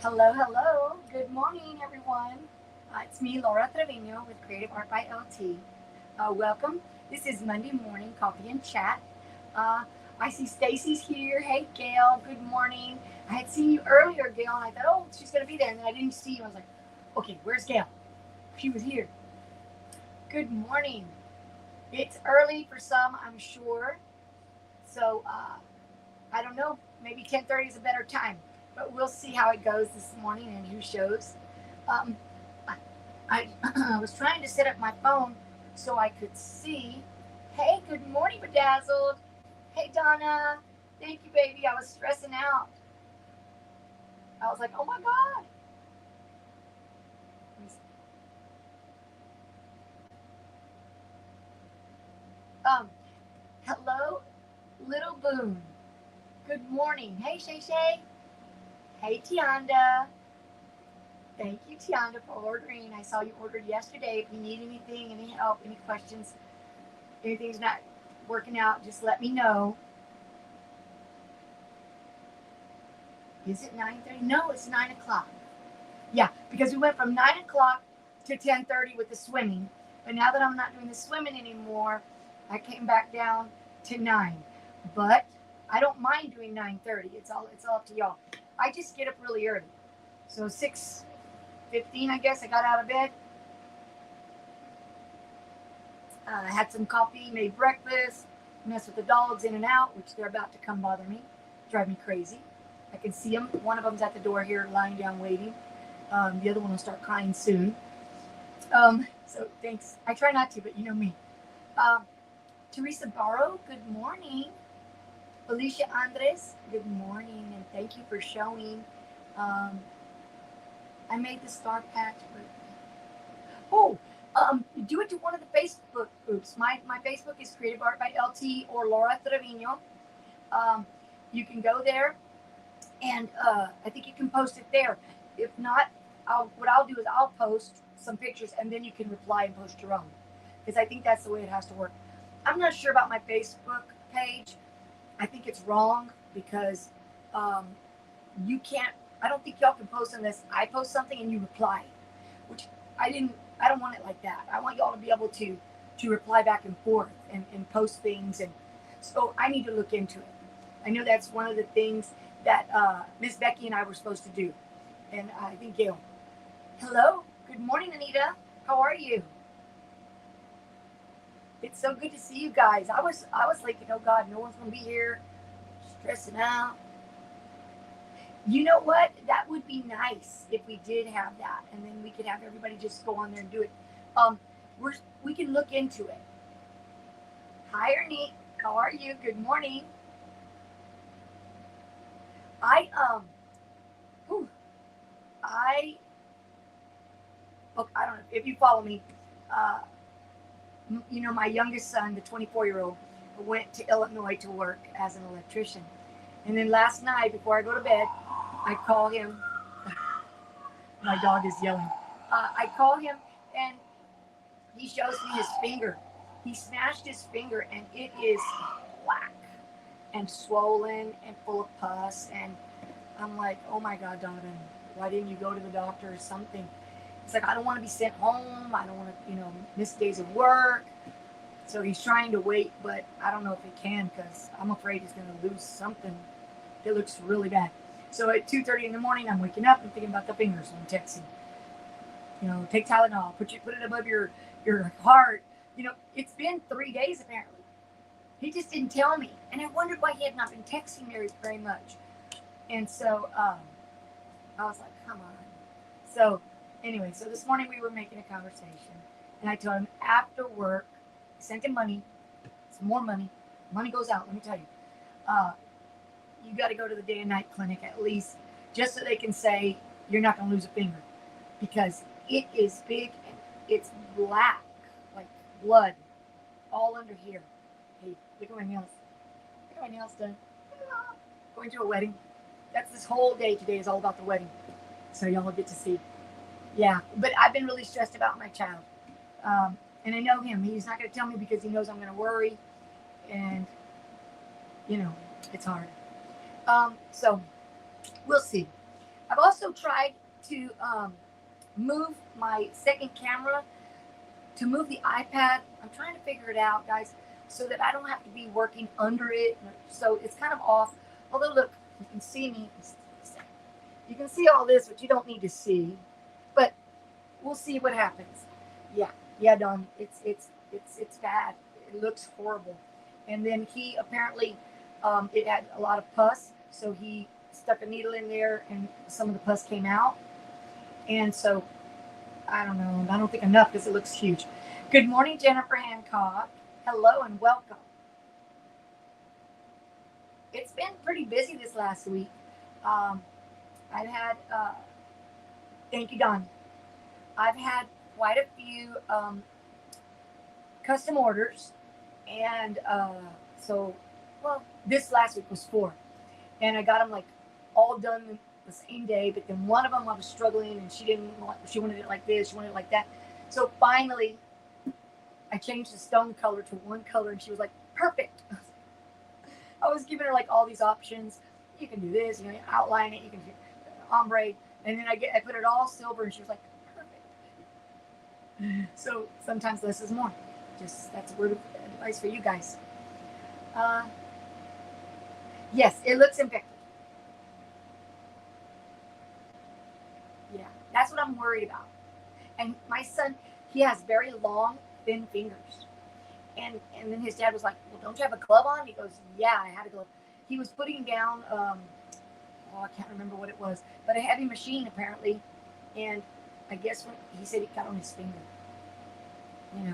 Hello, hello. Good morning, everyone. It's me, Laura Trevino with Creative Art by LT. Welcome. This is Monday morning coffee and chat. Uh, I see Stacy's here. Hey, Gail. Good morning. I had seen you earlier, Gail, and I thought, oh, she's going to be there. And then I didn't see you. I was like, okay, where's Gail? She was here. Good morning. It's early for some, I'm sure. So I don't know. Maybe 10:30 is a better time, but we'll see how it goes this morning and who shows. Um, I, I was trying to set up my phone so I could see. Hey, good morning, Bedazzled. Hey, Donna. Thank you, baby. I was stressing out. I was like, oh my God. Um, hello, Little Boone. Good morning. Hey, Shay Shay. Hey, Tianda. Thank you, Tianda, for ordering. I saw you ordered yesterday. If you need anything, any help, any questions, anything's not working out, just let me know. Is it 9:30? No, it's 9 o'clock. Yeah, because we went from 9 o'clock to 10:30 with the swimming. But now that I'm not doing the swimming anymore, I came back down to 9. But I don't mind doing 9:30. It's all up to y'all. I just get up really early. So 6:15, I guess, I got out of bed. I had some coffee, made breakfast, messed with the dogs in and out, which they're about to come bother me, drive me crazy. I can see them. One of them's at the door here, lying down waiting. The other one will start crying soon. So thanks. I try not to, but you know me. Um, Teresa Barrow, good morning. Alicia Andres, good morning, and thank you for showing. Um, I made the star patch. Oh, do it to one of the Facebook groups. My Facebook is Creative Art by LT or Laura Trevino. Um, you can go there, and I think you can post it there. If not, what I'll do is I'll post some pictures, and then you can reply and post your own, because I think that's the way it has to work. I'm not sure about my Facebook page. I think it's wrong because um, you can't. I don't think y'all can post unless I post something and you reply, which I didn't. I don't want it like that. I want y'all to be able to reply back and forth and post things, and so I need to look into it. I know that's one of the things that Miss Becky and I were supposed to do, and I think Gail. Hello, good morning, Anita. How are you? It's so good to see you guys. I was thinking, oh God, no one's gonna be here, stressing out. You know what? That would be nice if we did have that, and then we could have everybody just go on there and do it. Um, we're we can look into it. Hi, Ernie. How are you? Good morning. I whew, I look. I don't know if you follow me. Uh, my youngest son, the 24-year-old, went to Illinois to work as an electrician, and then last night before I go to bed, I call him. My dog is yelling. I call him, and he shows me his finger. He smashed his finger, and it is black and swollen and full of pus. And I'm like, oh my God, Donovan, why didn't you go to the doctor or something? It's like, I don't want to be sent home. I don't want to, miss days of work. So he's trying to wait, but I don't know if he can because I'm afraid he's going to lose something. It looks really bad. So at 2:30 in the morning, I'm waking up and thinking about the fingers. I'm texting. Take Tylenol. Put it above your heart. It's been 3 days apparently. He just didn't tell me, and I wondered why he had not been texting very much. And so I was like, come on. So anyway, so this morning we were making a conversation, and I told him after work, sent him money, some more money. Money goes out. Let me tell you. Uh, you got to go to the day and night clinic at least, just so they can say you're not going to lose a finger, because it is big and it's black, like blood, all under here. Hey, look at my nails. Look at my nails done. Going to a wedding. That's this whole day today is all about the wedding. So y'all will get to see. Yeah, but I've been really stressed about my child. And I know him. He's not going to tell me because he knows I'm going to worry. And, you know, it's hard. So we'll see. I've also tried to move my second camera, to move the iPad. I'm trying to figure it out, guys, so that I don't have to be working under it. So it's kind of off. Although, look, you can see me. You can see all this, but you don't need to see. But we'll see what happens. Yeah, Don. It's bad. It looks horrible. And then he apparently, it had a lot of pus, so he stuck a needle in there, and some of the pus came out. And so, I don't know. I don't think enough because it looks huge. Good morning, Jennifer Hancock. Hello and welcome. It's been pretty busy this last week. I've had, thank you, Don. I've had quite a few custom orders. And well, this last week was 4. And I got them like all done the same day. But then one of them I was struggling, and she wanted it like this, she wanted it like that. So finally, I changed the stone color to one color, and she was like, perfect. I was giving her like all these options. You can do this, you outline it, you can do ombre, and then I put it all silver, and she was like, perfect. So sometimes less is more. Just that's a word of advice for you guys. Yes, it looks infected. Yeah, that's what I'm worried about. And my son, he has very long, thin fingers. And then his dad was like, well, don't you have a glove on? He goes, yeah, I had a glove. He was putting down, I can't remember what it was, but a heavy machine apparently. And I guess when he said it got on his finger. And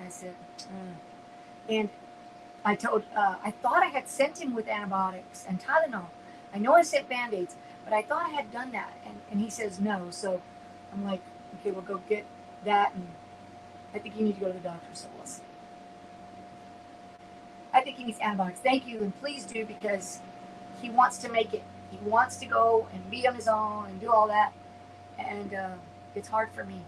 I said, and I thought I had sent him with antibiotics and Tylenol. I know I sent Band-Aids, but I thought I had done that. And he says no. So I'm like, okay, we'll go get that. And I think you need to go to the doctor. So we'll see. I think he needs antibiotics. Thank you. And please do, because he wants to make it. He wants to go and be on his own and do all that. And it's hard for me.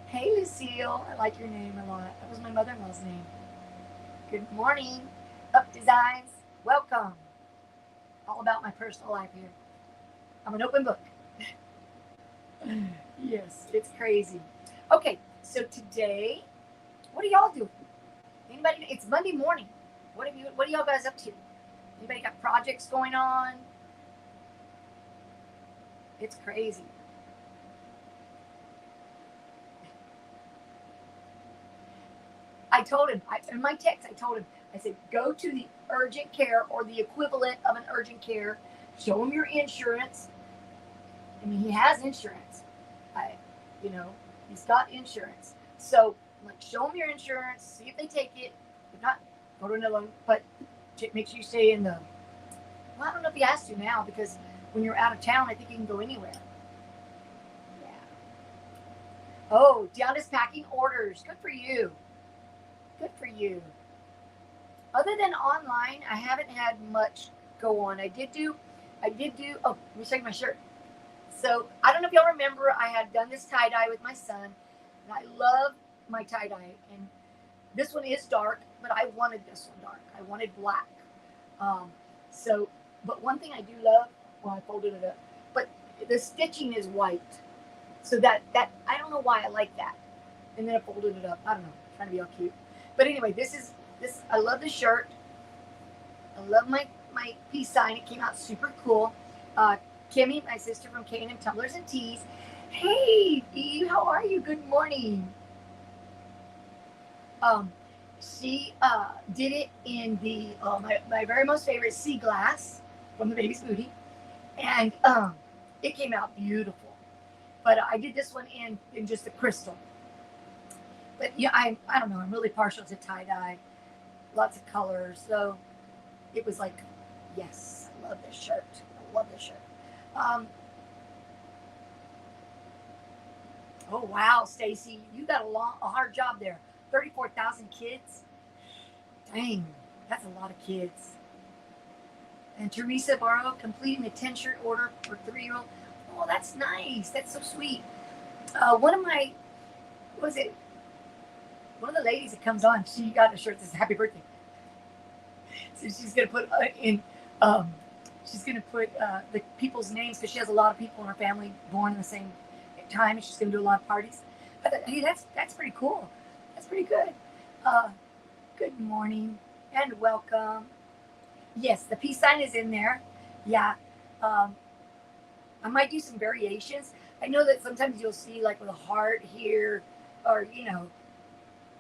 Hey, Lucille. I like your name a lot. That was my mother-in-law's name. Good morning. Up Designs. Welcome. All about my personal life here. I'm an open book. Yes, it's crazy. Okay, so today, what are y'all doing? Anybody? It's Monday morning. What are y'all guys up to? Anybody got projects going on? It's crazy. I told him, in my text, I told him, I said, go to the urgent care or the equivalent of an urgent care. Show him your insurance. I mean, he has insurance. He's got insurance. So, show him your insurance. See if they take it. If not, go to another one. But make sure you stay in the. Well, I don't know if he has to now, because when you're out of town, I think you can go anywhere. Yeah. Oh, Deanna's packing orders. Good for you. Good for you. Other than online, I haven't had much go on. I did do, oh, let me show you my shirt. So, I don't know if y'all remember, I had done this tie-dye with my son, and I love my tie-dye. And this one is dark, but I wanted this one dark. I wanted black. But one thing I do love, well, I folded it up, but the stitching is white. So that I don't know why I like that. And then I folded it up. I don't know, I'm trying to be all cute. But anyway, this. I love the shirt. I love my peace sign. It came out super cool. Kimmy, my sister from K&M Tumblers and Tees. Hey, Eve, how are you? Good morning. She did it in the my very most favorite sea glass from the Baby's Booty, and it came out beautiful. But I did this one in just the crystal. But yeah, I don't know. I'm really partial to tie dye, lots of colors. So it was like, yes, I love this shirt. I love this shirt. Oh wow, Stacy, you got a hard job there. 34,000 kids. Dang, that's a lot of kids. And Teresa Barrow completing a 10-shirt order for 3-year-old. Oh, that's nice. That's so sweet. One of the ladies that comes on, she got a shirt that says happy birthday. So she's going to put in she's going to put the people's names, because she has a lot of people in her family born in the same time, and she's going to do a lot of parties. I thought, hey, that's pretty cool. That's pretty good. Good morning and welcome. Yes, the peace sign is in there. Yeah. I might do some variations. I know that sometimes you'll see like with a heart here, or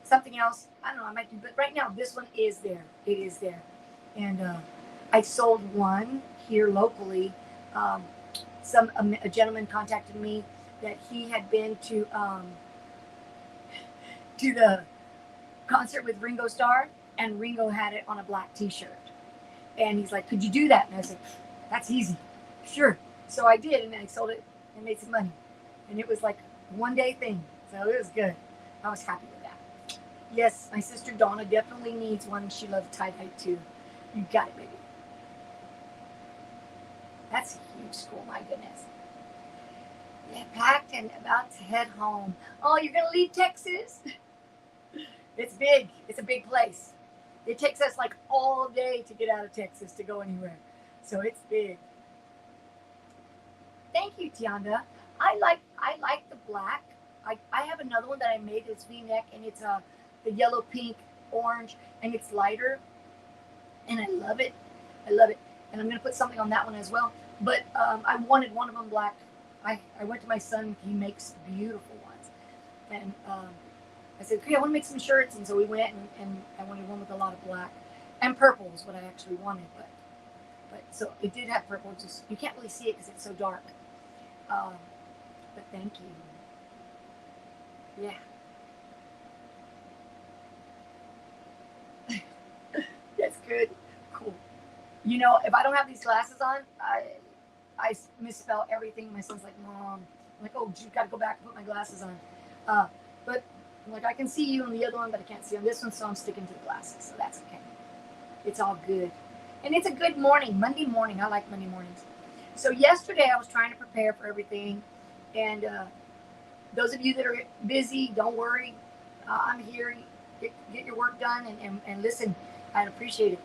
something else. I don't know. I might do, but right now this one is there. It is there, and I sold one here locally. A gentleman contacted me that he had been to the concert with Ringo Starr, and Ringo had it on a black T-shirt, and he's like, "Could you do that?" And I said, "That's easy, sure." So I did, and I sold it and made some money, and it was like one day thing, so it was good. I was happy with that. Yes, my sister Donna definitely needs one. She loves tie-dye too. You got it, baby. That's a huge school, my goodness. Yeah, packed and about to head home. Oh, you're gonna leave Texas? It's big. It's a big place. It takes us like all day to get out of Texas to go anywhere. So it's big. Thank you, Tianda. I like the black. I have another one that I made. It's V-neck, and it's the yellow, pink, orange, and it's lighter. And I love it. I love it. And I'm gonna put something on that one as well. But I wanted one of them black. I went to my son. He makes beautiful ones, and I said, okay, I want to make some shirts. And so we went, and I wanted one with a lot of black and purple is what I actually wanted. But so it did have purple. Just you can't really see it because it's so dark. But thank you. Yeah. That's good. Cool. If I don't have these glasses on, I misspell everything. My son's like, Mom. I'm like, oh, you got to go back and put my glasses on. But I'm like, I can see you on the other one, but I can't see on this one, so I'm sticking to the glasses. So that's okay. It's all good. And it's a good morning, Monday morning. I like Monday mornings. So yesterday I was trying to prepare for everything. And those of you that are busy, don't worry. I'm here. Get your work done and listen. I'd appreciate it.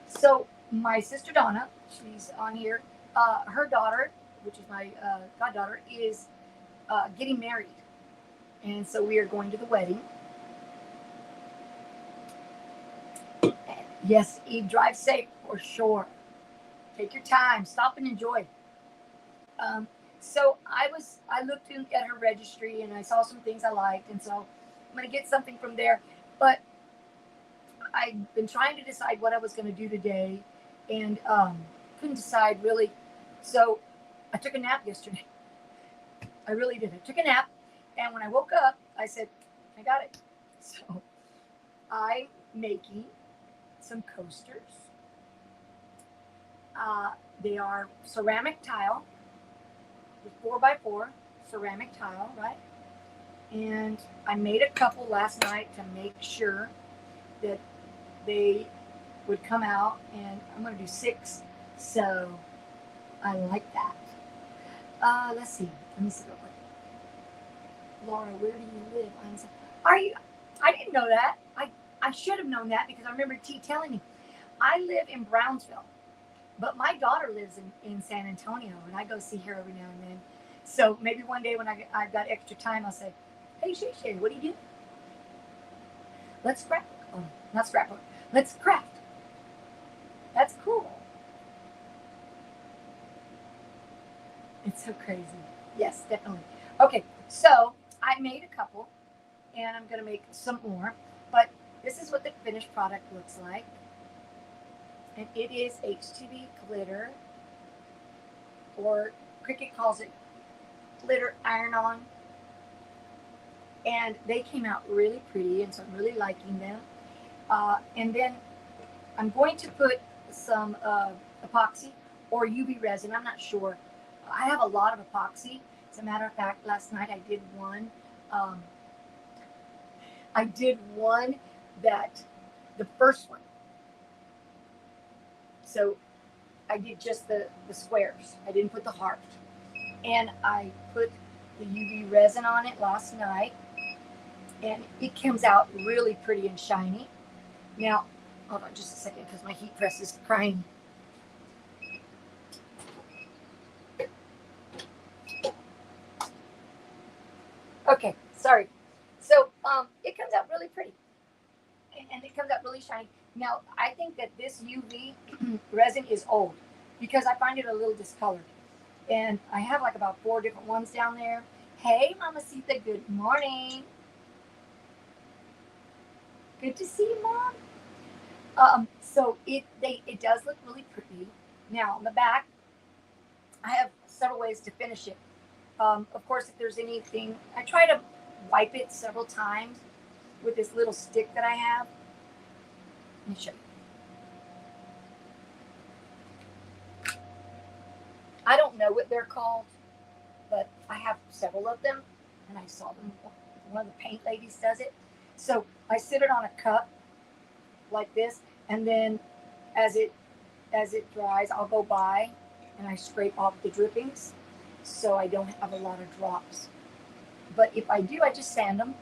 So my sister Donna, she's on here. Her daughter, which is my goddaughter, is getting married. And so we are going to the wedding. Yes, Eve, drive safe for sure. Take your time. Stop and enjoy. So I looked at her registry and I saw some things I liked. And so I'm going to get something from there. But I've been trying to decide what I was going to do today and couldn't decide really. So I took a nap yesterday. I really did. I took a nap. And when I woke up, I said, I got it. So I'm making some coasters. They are ceramic tile, 4x4 ceramic tile, right? And I made a couple last night to make sure that they would come out, and I'm going to do 6, so I like that. Let's see. Let me see real quick. Laura, where do you live? I didn't know that. I should have known that because I remember T telling me. I live in Brownsville, but my daughter lives in San Antonio, and I go see her every now and then. So maybe one day when I've got extra time, I'll say, hey, Shay, what do you do? Let's scrapbook. Oh, not scrapbook. Let's craft. That's cool. It's so crazy. Yes, definitely. Okay, so I made a couple, and I'm going to make some more, but this is what the finished product looks like. And it is HTV glitter, or Cricut calls it glitter iron-on. And they came out really pretty, and so I'm really liking them. And then I'm going to put some epoxy or UV resin. I'm not sure. I have a lot of epoxy. As a matter of fact, last night I did one. That the first one. So I did just the squares. I didn't put the heart. And I put the UV resin on it last night. And it comes out really pretty and shiny. Now, hold on just a second because my heat press is crying. Sorry. So it comes out really pretty, and it comes out really shiny. Now I think that this UV resin is old because I find it a little discolored, and I have like about 4 different ones down there. Hey, Mamacita, good morning. Good to see you, Mom. So it does look really pretty. Now on the back, I have several ways to finish it. Of course, if there's anything, I try to wipe it several times with this little stick that I have. Let me show you. I don't know what they're called, but I have several of them, and I saw them. One of the paint ladies does it. So I sit it on a cup like this, and then as it dries, I'll go by and I scrape off the drippings so I don't have a lot of drops. But if I do, I just sand them.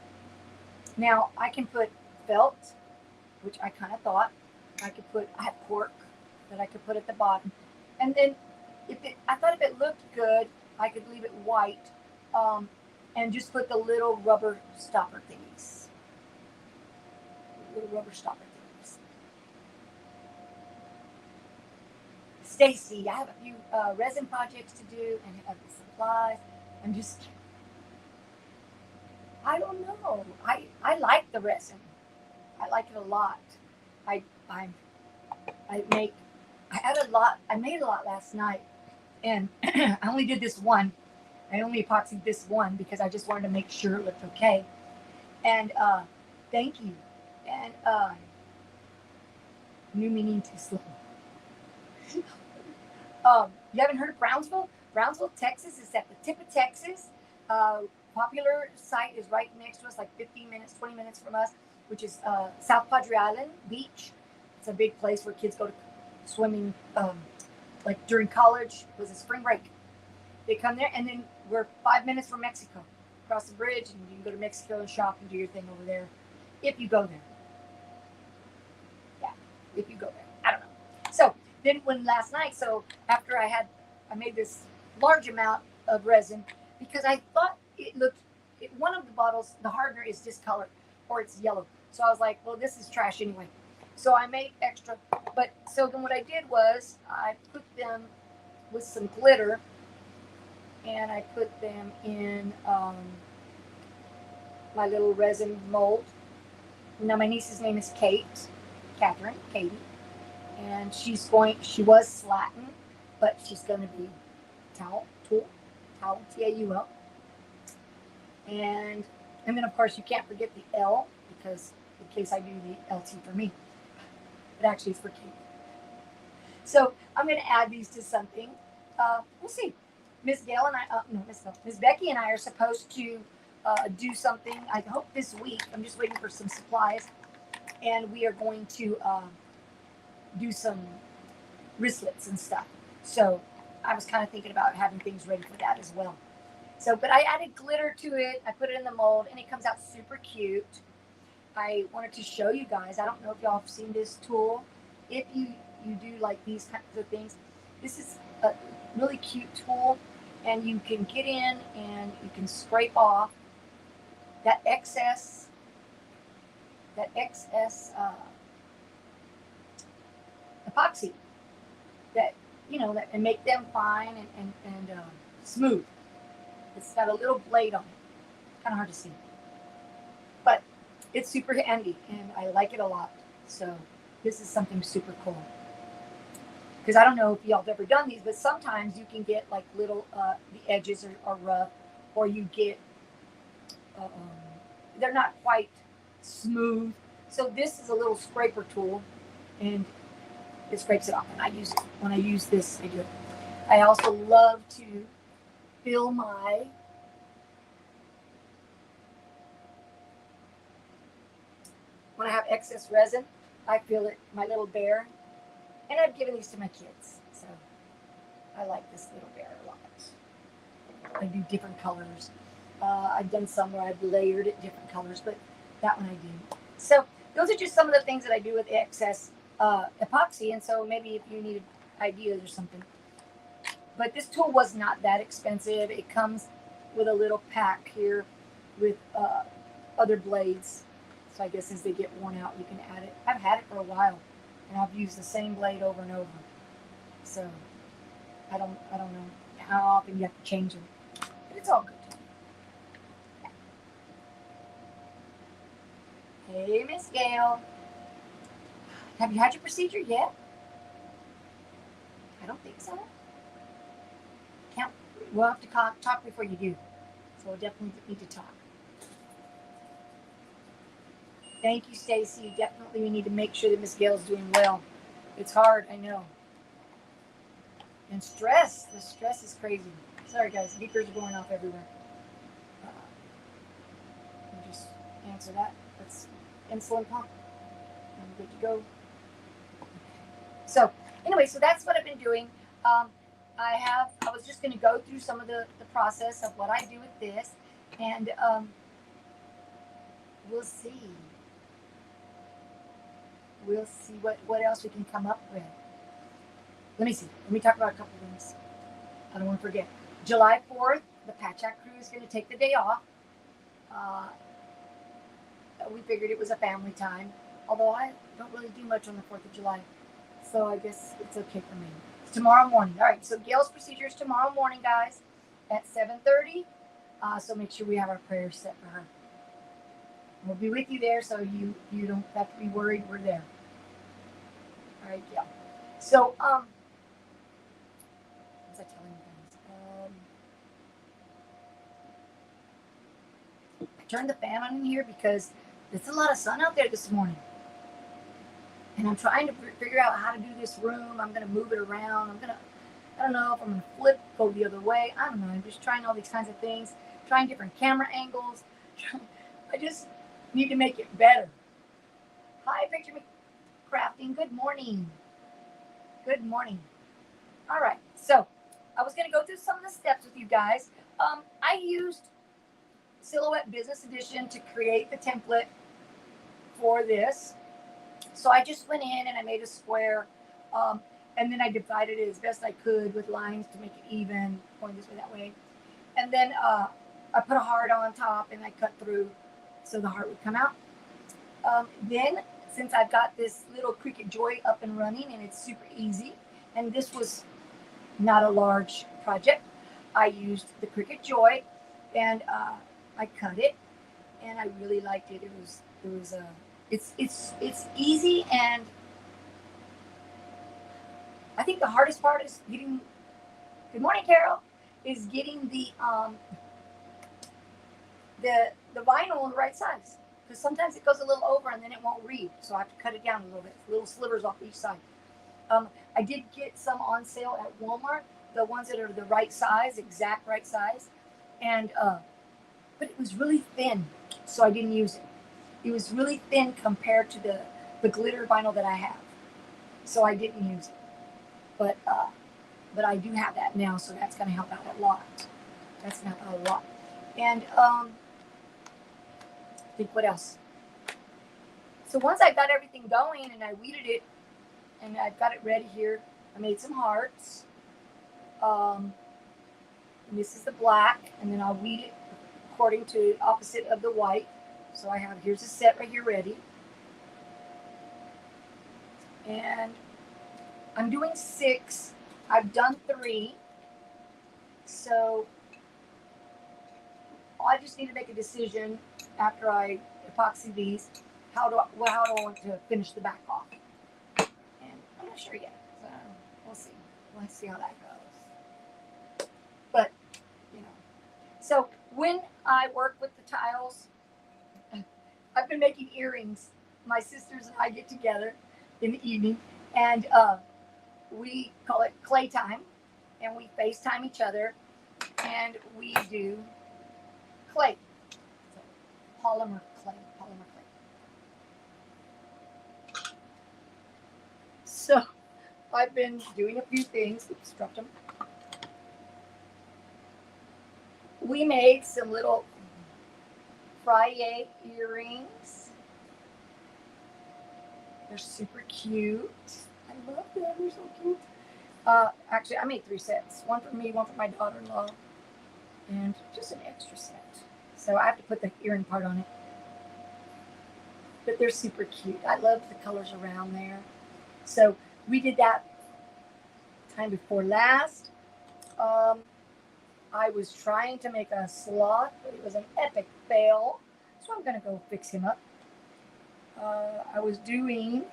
Now I can put felt, which I kind of thought I have cork that I could put at the bottom, and then I thought if it looked good, I could leave it white, and just put the little rubber stopper thingies. Little rubber stopper thingies. Stacy, I have a few resin projects to do and have the supplies. I don't know. I like the resin. I like it a lot. I made a lot last night, and I only did this one. I only epoxied this one because I just wanted to make sure it looked okay. And thank you. And new meaning too slow. You haven't heard of Brownsville? Brownsville, Texas is at the tip of Texas. Popular site is right next to us, like 15 minutes, 20 minutes from us, which is South Padre Island Beach. It's a big place where kids go to swimming, like during college. It was a spring break. They come there, and then we're 5 minutes from Mexico. Cross the bridge, and you can go to Mexico and shop and do your thing over there, if you go there. Yeah, if you go there. I don't know. So then last night, so after I made this large amount of resin because I thought one of the bottles, the hardener is discolored or it's yellow. So I was like, well, this is trash anyway. So I made extra. But so then what I did was I put them with some glitter, and I put them in my little resin mold. Now my niece's name is Katie, and she was slatting, but she's going to be Towel, T-A-U-L. And then of course you can't forget the L, because in case I do the LT for me, it actually is for Kate. So I'm going to add these to something. We'll see. Miss Becky and I are supposed to do something, I hope this week. I'm just waiting for some supplies, and we are going to do some wristlets and stuff. So I was kind of thinking about having things ready for that as well. So, but I added glitter to it. I put it in the mold, and it comes out super cute. I wanted to show you guys. I don't know if y'all have seen this tool. If you do like these kinds of things, this is a really cute tool, and you can get in and you can scrape off that excess epoxy and make them fine and smooth. It's got a little blade on it. Kind of hard to see, but it's super handy, and I like it a lot. So this is something super cool. Because I don't know if y'all have ever done these, but sometimes you can get like little, the edges are rough, or you get, they're not quite smooth. So this is a little scraper tool, and it scrapes it off. And I use it. When I use this, I do it. I also love to fill when I have excess resin, I fill it, my little bear. And I've given these to my kids, so I like this little bear a lot. I do different colors. I've done some where I've layered it different colors, but that one I do. So those are just some of the things that I do with excess epoxy, and so maybe if you need ideas or something. But this tool was not that expensive. It comes with a little pack here, with other blades. So I guess as they get worn out, you can add it. I've had it for a while, and I've used the same blade over and over. So I don't know how often you have to change them, but it's all good. Hey, Miss Gail, have you had your procedure yet? I don't think so. We'll have to talk before you do. So we'll definitely need to talk. Thank you, Stacy. Definitely we need to make sure that Miss Gail's doing well. It's hard, I know. And stress. The stress is crazy. Sorry, guys. Beepers are going off everywhere. Let me just answer that. That's insulin pump. I'm good to go. So, anyway, so that's what I've been doing. I was just going to go through some of the process of what I do with this, and we'll see. We'll see what else we can come up with. Let me see. Let me talk about a couple things. I don't want to forget. July 4th, the Patchogue crew is going to take the day off. We figured it was a family time, although I don't really do much on the 4th of July, so I guess it's okay for me. Tomorrow morning. All right, so Gail's procedure is tomorrow morning, guys, at 7:30. So make sure we have our prayers set for her. We'll be with you there, so you don't have to be worried. We're there. All right, Gail. So, what was I telling you guys? I turned the fan on in here because there's a lot of sun out there this morning. And I'm trying to figure out how to do this room. I'm going to move it around. I don't know if I'm going to flip, go the other way. I don't know. I'm just trying all these kinds of things, trying different camera angles. I just need to make it better. Hi, Picture Me Crafting. Good morning. Good morning. All right. So I was going to go through some of the steps with you guys. I used Silhouette Business Edition to create the template for this. So I just went in and I made a square, and then I divided it as best I could with lines to make it even, going this way, that way. And then I put a heart on top and I cut through so the heart would come out. Then, since I've got this little Cricut Joy up and running and it's super easy, and this was not a large project, I used the Cricut Joy and I cut it, and I really liked it. It's easy, and I think the hardest part is getting. Good morning, Carol. Is getting the vinyl in the right size, because sometimes it goes a little over and then it won't read, so I have to cut it down a little bit, little slivers off each side. I did get some on sale at Walmart, the ones that are the right size, exact right size, and but it was really thin, so I didn't use it. It was really thin compared to the glitter vinyl that I have, so I didn't use it. But I do have that now, so that's going to help out a lot. That's going to help out a lot. And I think what else? So once I got everything going and I weeded it, and I've got it ready here, I made some hearts. And this is the black, and then I'll weed it according to opposite of the white. So I have, here's a set right here ready. And I'm doing 6. I've done 3. So I just need to make a decision after I epoxy these. How do I want to finish the back off? And I'm not sure yet. So we'll see. Let's see how that goes. But, you know. So when I work with the tiles, I've been making earrings. My sisters and I get together in the evening, and we call it clay time, and we FaceTime each other, and we do clay. So, polymer clay. So I've been doing a few things. Oops, dropped them. We made some little Friar earrings. They're super cute. I love them. They're so cute. Actually, I made 3 sets. One for me, one for my daughter-in-law, and just an extra set. So I have to put the earring part on it. But they're super cute. I love the colors around there. So we did that time before last. I was trying to make a sloth, but it was an epic fail. So I'm going to go fix him up. I was doing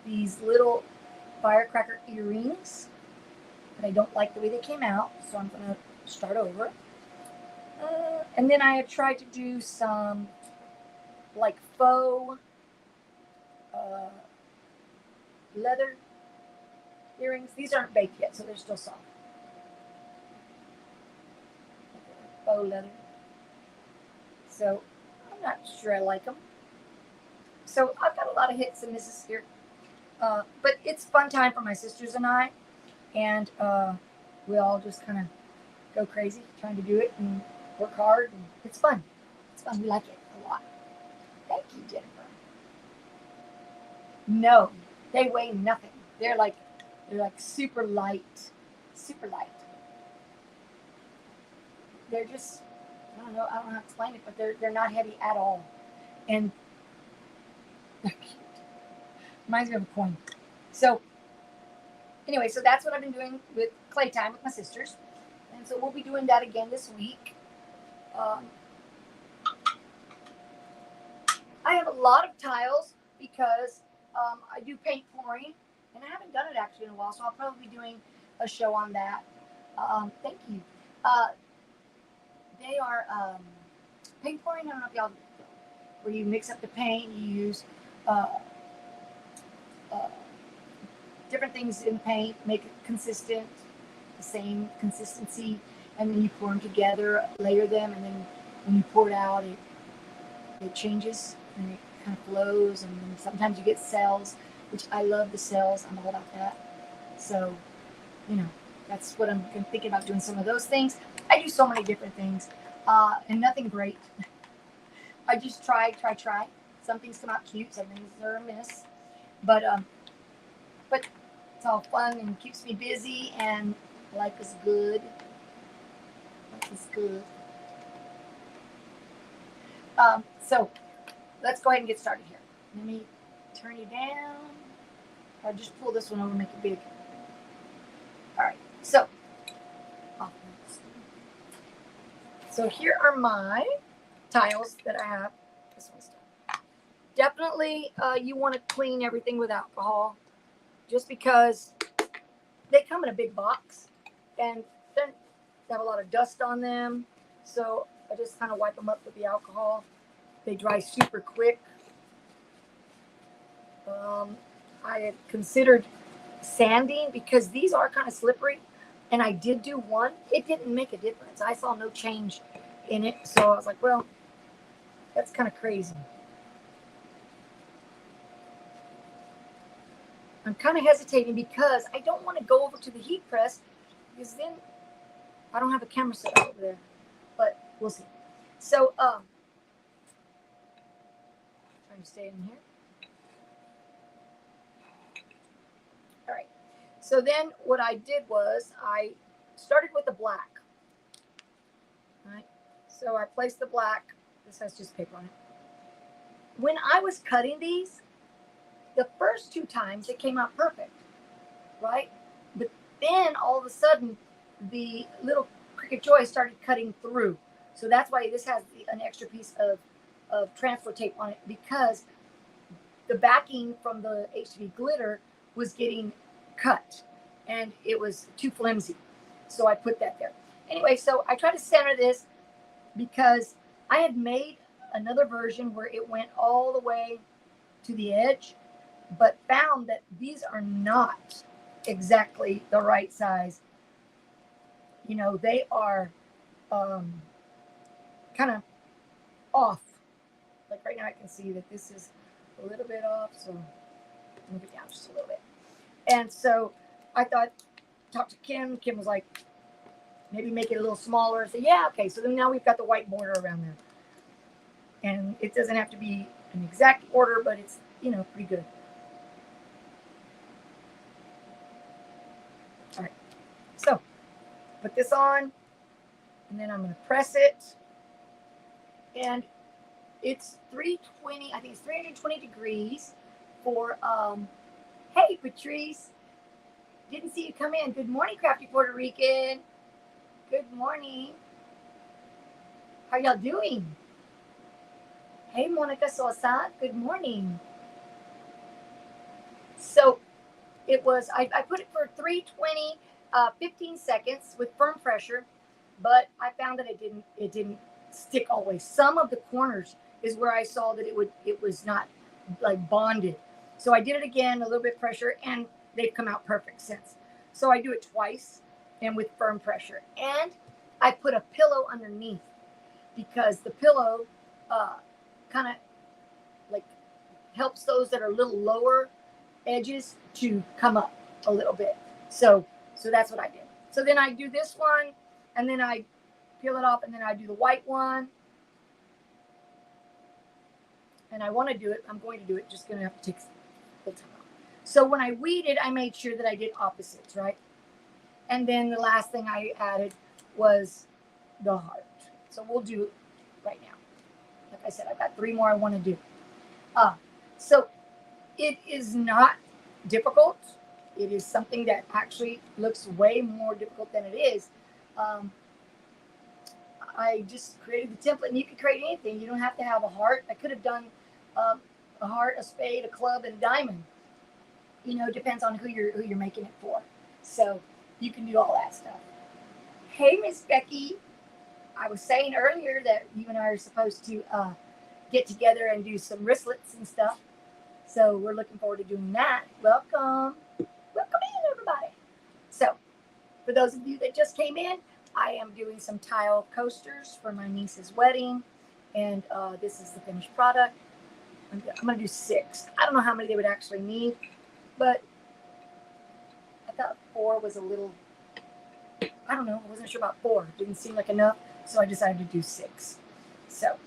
these little firecracker earrings, but I don't like the way they came out, so I'm going to start over. And then I had tried to do some like faux leather earrings. These aren't baked yet, so they're still soft. Faux leather. So I'm not sure I like them. So I've got a lot of hits and misses here. But it's fun time for my sisters and I. And we all just kind of go crazy trying to do it and work hard. And it's fun. It's fun. We like it a lot. Thank you, Jennifer. No, they weigh nothing. They're like super light. Super light. They're just, I don't know how to explain it, but they're not heavy at all. And they're cute. Reminds me of a coin. So anyway, so that's what I've been doing with clay time with my sisters. And so we'll be doing that again this week. I have a lot of tiles because I do paint pouring, and I haven't done it actually in a while, so I'll probably be doing a show on that. Thank you. They are paint pouring. I don't know if y'all, where you mix up the paint, you use different things in paint, make it consistent, the same consistency, and then you pour them together, layer them, and then when you pour it out, it changes and it kind of flows, and then sometimes you get cells, which I love the cells. I'm all about that. So, you know, that's what I'm thinking about, doing some of those things. I do so many different things, and nothing great. I just try. Some things come out cute, some things are a miss, but it's all fun and keeps me busy, and life is good. Life is good. So let's go ahead and get started here. Let me turn you down. Or just pull this one over and make it big. All right. So here are my tiles that I have. This one's done. Definitely, you want to clean everything with alcohol, just because they come in a big box and they have a lot of dust on them. So I just kind of wipe them up with the alcohol. They dry super quick. I had considered sanding because these are kind of slippery, and I did do one. It didn't make a difference. I saw no change in it, so I was like, well, that's kind of crazy. I'm kind of hesitating because I don't want to go over to the heat press, because then I don't have a camera set up over there, but we'll see. So, trying to stay in here. All right. So then what I did was I started with the black. All right. So I placed the black. This has just paper on it. When I was cutting these, the first two times it came out perfect, right? But then all of a sudden, the little Cricut Joy started cutting through. So that's why this has an extra piece of transfer tape on it, because the backing from the HTV glitter was getting cut and it was too flimsy. So I put that there. Anyway, so I tried to center this because I had made another version where it went all the way to the edge, but found that these are not exactly the right size. You know, they are kind of off. Like right now I can see that this is a little bit off, so move it down just a little bit. And so I thought, talked to Kim. Kim was like, maybe make it a little smaller. I said, yeah, okay. So then now we've got the white border around there. And it doesn't have to be an exact order, but it's, you know, pretty good. All right. So put this on, and then I'm going to press it. And it's 320, I think it's 320 degrees for, hey, Patrice, didn't see you come in. Good morning, Crafty Puerto Rican. Good morning. How y'all doing? Hey, Monica Sosa, good morning. So it was, I put it for 320, 15 seconds with firm pressure, but I found that it didn't stick always. Some of the corners is where I saw that it was not like bonded. So I did it again, a little bit pressure, and they've come out perfect since. So I do it twice and with firm pressure. And I put a pillow underneath because the pillow kind of like helps those that are a little lower edges to come up a little bit. So that's what I did. So then I do this one, and then I peel it off, and then I do the white one. And I want to do it. I'm going to do it. Just going to have to take a little time off. So when I weeded, I made sure that I did opposites, right? And then the last thing I added was the heart. So we'll do it right now. Like I said, I've got 3 more I want to do. So it is not difficult. It is something that actually looks way more difficult than it is. I just created the template, and you can create anything. You don't have to have a heart. I could have done a heart, a spade, a club, and a diamond. You know, it depends on who you're making it for. So you can do all that stuff. Hey, Miss Becky. I was saying earlier that you and I are supposed to get together and do some wristlets and stuff. So we're looking forward to doing that. Welcome. Welcome in, everybody. So for those of you that just came in, I am doing some tile coasters for my niece's wedding. And this is the finished product. I'm going to do 6. I don't know how many they would actually need, but I thought 4 was a little, I don't know. I wasn't sure about 4. Didn't seem like enough. So I decided to do 6. So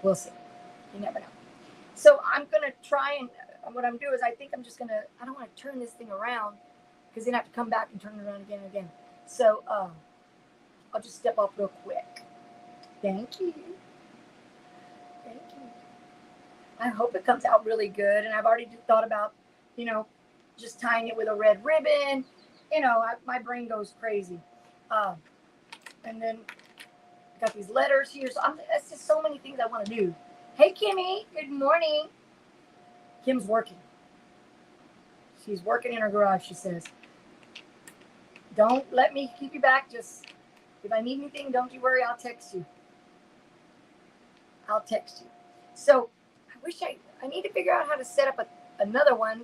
we'll see. You never know. So I'm going to try, and what I'm doing is I think I'm just going to, I don't want to turn this thing around because then I have to come back and turn it around again and again. So I'll just step off real quick. Thank you. Thank you. I hope it comes out really good. And I've already thought about, you know, just tying it with a red ribbon. You know, my brain goes crazy. And then I got these letters here. So that's just so many things I want to do. Hey, Kimmy. Good morning. Kim's working. She's working in her garage, she says. Don't let me keep you back. Just, if I need anything, don't you worry. I'll text you. I'll text you. So I wish I need to figure out how to set up another one,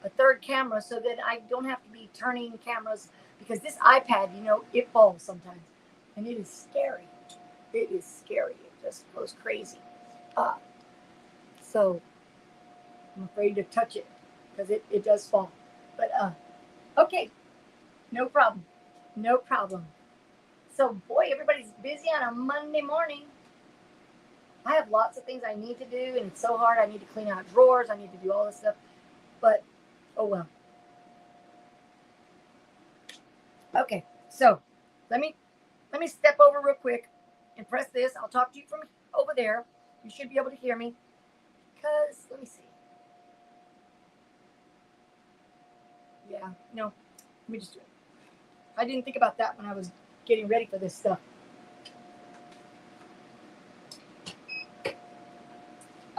a third camera, so that I don't have to be turning cameras, because this iPad, you know, it falls sometimes. And it is scary. It is scary. It just goes crazy. So I'm afraid to touch it because it does fall. But okay, no problem. No problem. So boy, everybody's busy on a Monday morning. I have lots of things I need to do, and it's so hard. I need to clean out drawers. I need to do all this stuff. But oh well. Okay, so let me step over real quick and press this. I'll talk to you from over there. You should be able to hear me. Because, let me see. Yeah, no, let me just do it. I didn't think about that when I was getting ready for this stuff.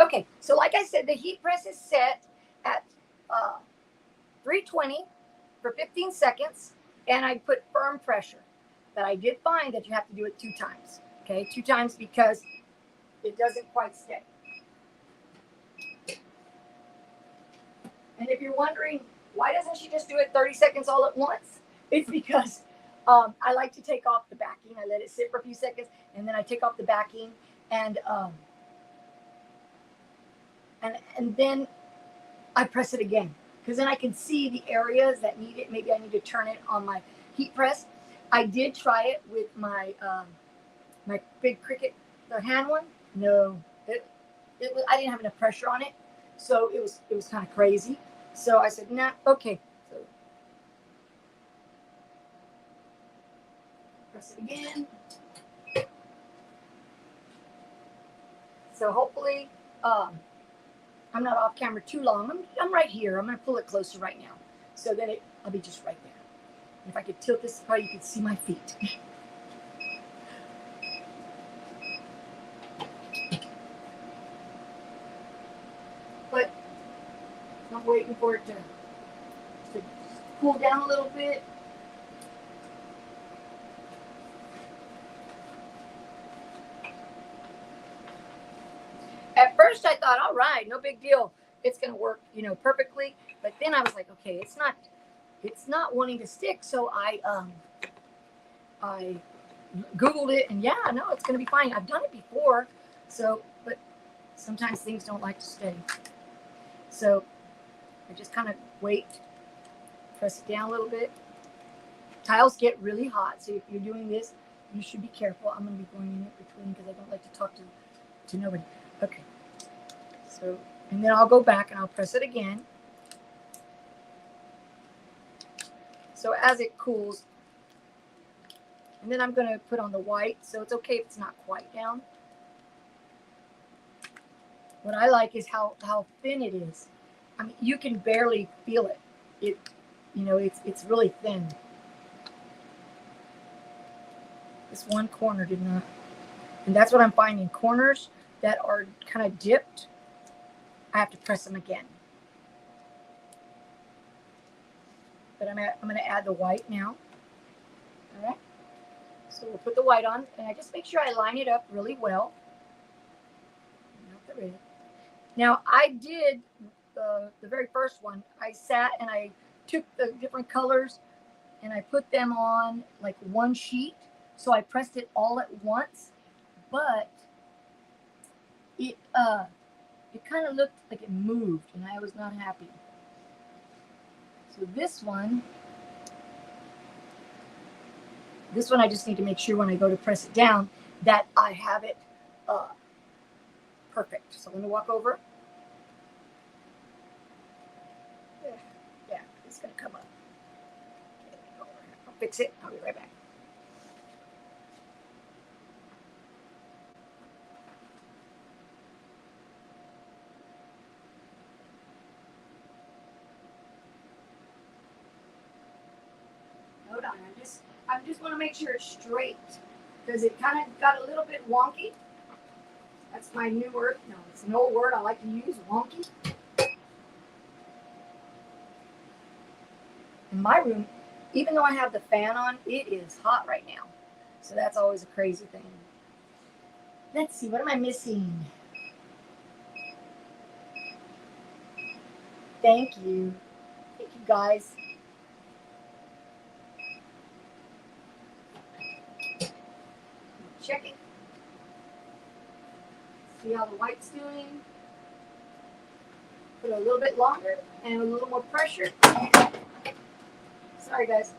Okay, so like I said, the heat press is set at 320 for 15 seconds, and I put firm pressure. But I did find that you have to do it 2 times. Okay, 2 times because it doesn't quite stay. And if you're wondering, why doesn't she just do it 30 seconds all at once? It's because I like to take off the backing. I let it sit for a few seconds, and then I take off the backing, and then I press it again, because then I can see the areas that need it. Maybe I need to turn it on my heat press. I did try it with my my big Cricut, the hand one. No, it was, I didn't have enough pressure on it, so it was kind of crazy. So I said, nah, okay. So press it again. So hopefully I'm not off camera too long. I'm right here. I'm going to pull it closer right now. So then I'll be just right there. And if I could tilt this, probably you could see my feet. But I'm waiting for it to cool down a little bit. At first I thought, all right, no big deal. It's going to work, perfectly. But then I was like, okay, it's not wanting to stick. So I Googled it, and yeah, no, it's going to be fine. I've done it before. So, but sometimes things don't like to stay. So I just kind of wait, press it down a little bit. Tiles get really hot. So if you're doing this, you should be careful. I'm going to be going in between because I don't like to talk to nobody. Okay. So, and then I'll go back and I'll press it again. So as it cools, and then I'm going to put on the white. So it's okay if it's not quite down. What I like is how thin it is. I mean, you can barely feel it. It's really thin. This one corner did not. And that's what I'm finding. Corners that are kind of dipped, I have to press them again. But I'm going to add the white now. All right. So we'll put the white on, and I just make sure I line it up really well. Not the red. Now I did the very first one. I sat and I took the different colors and I put them on like one sheet. So I pressed it all at once, but it kind of looked like it moved, and I was not happy. So this one I just need to make sure when I go to press it down that I have it perfect. So I'm going to walk over. Yeah, it's going to come up. Okay, I'll fix it. I'll be right back. Hold on, I just want to make sure it's straight because it kind of got a little bit wonky. That's my new word. No, it's an old word I like to use, wonky. In my room, even though I have the fan on, it is hot right now. So that's always a crazy thing. Let's see, what am I missing? Thank you. Thank you, guys. Check it. See how the white's doing. Put it a little bit longer and a little more pressure. Sorry, guys.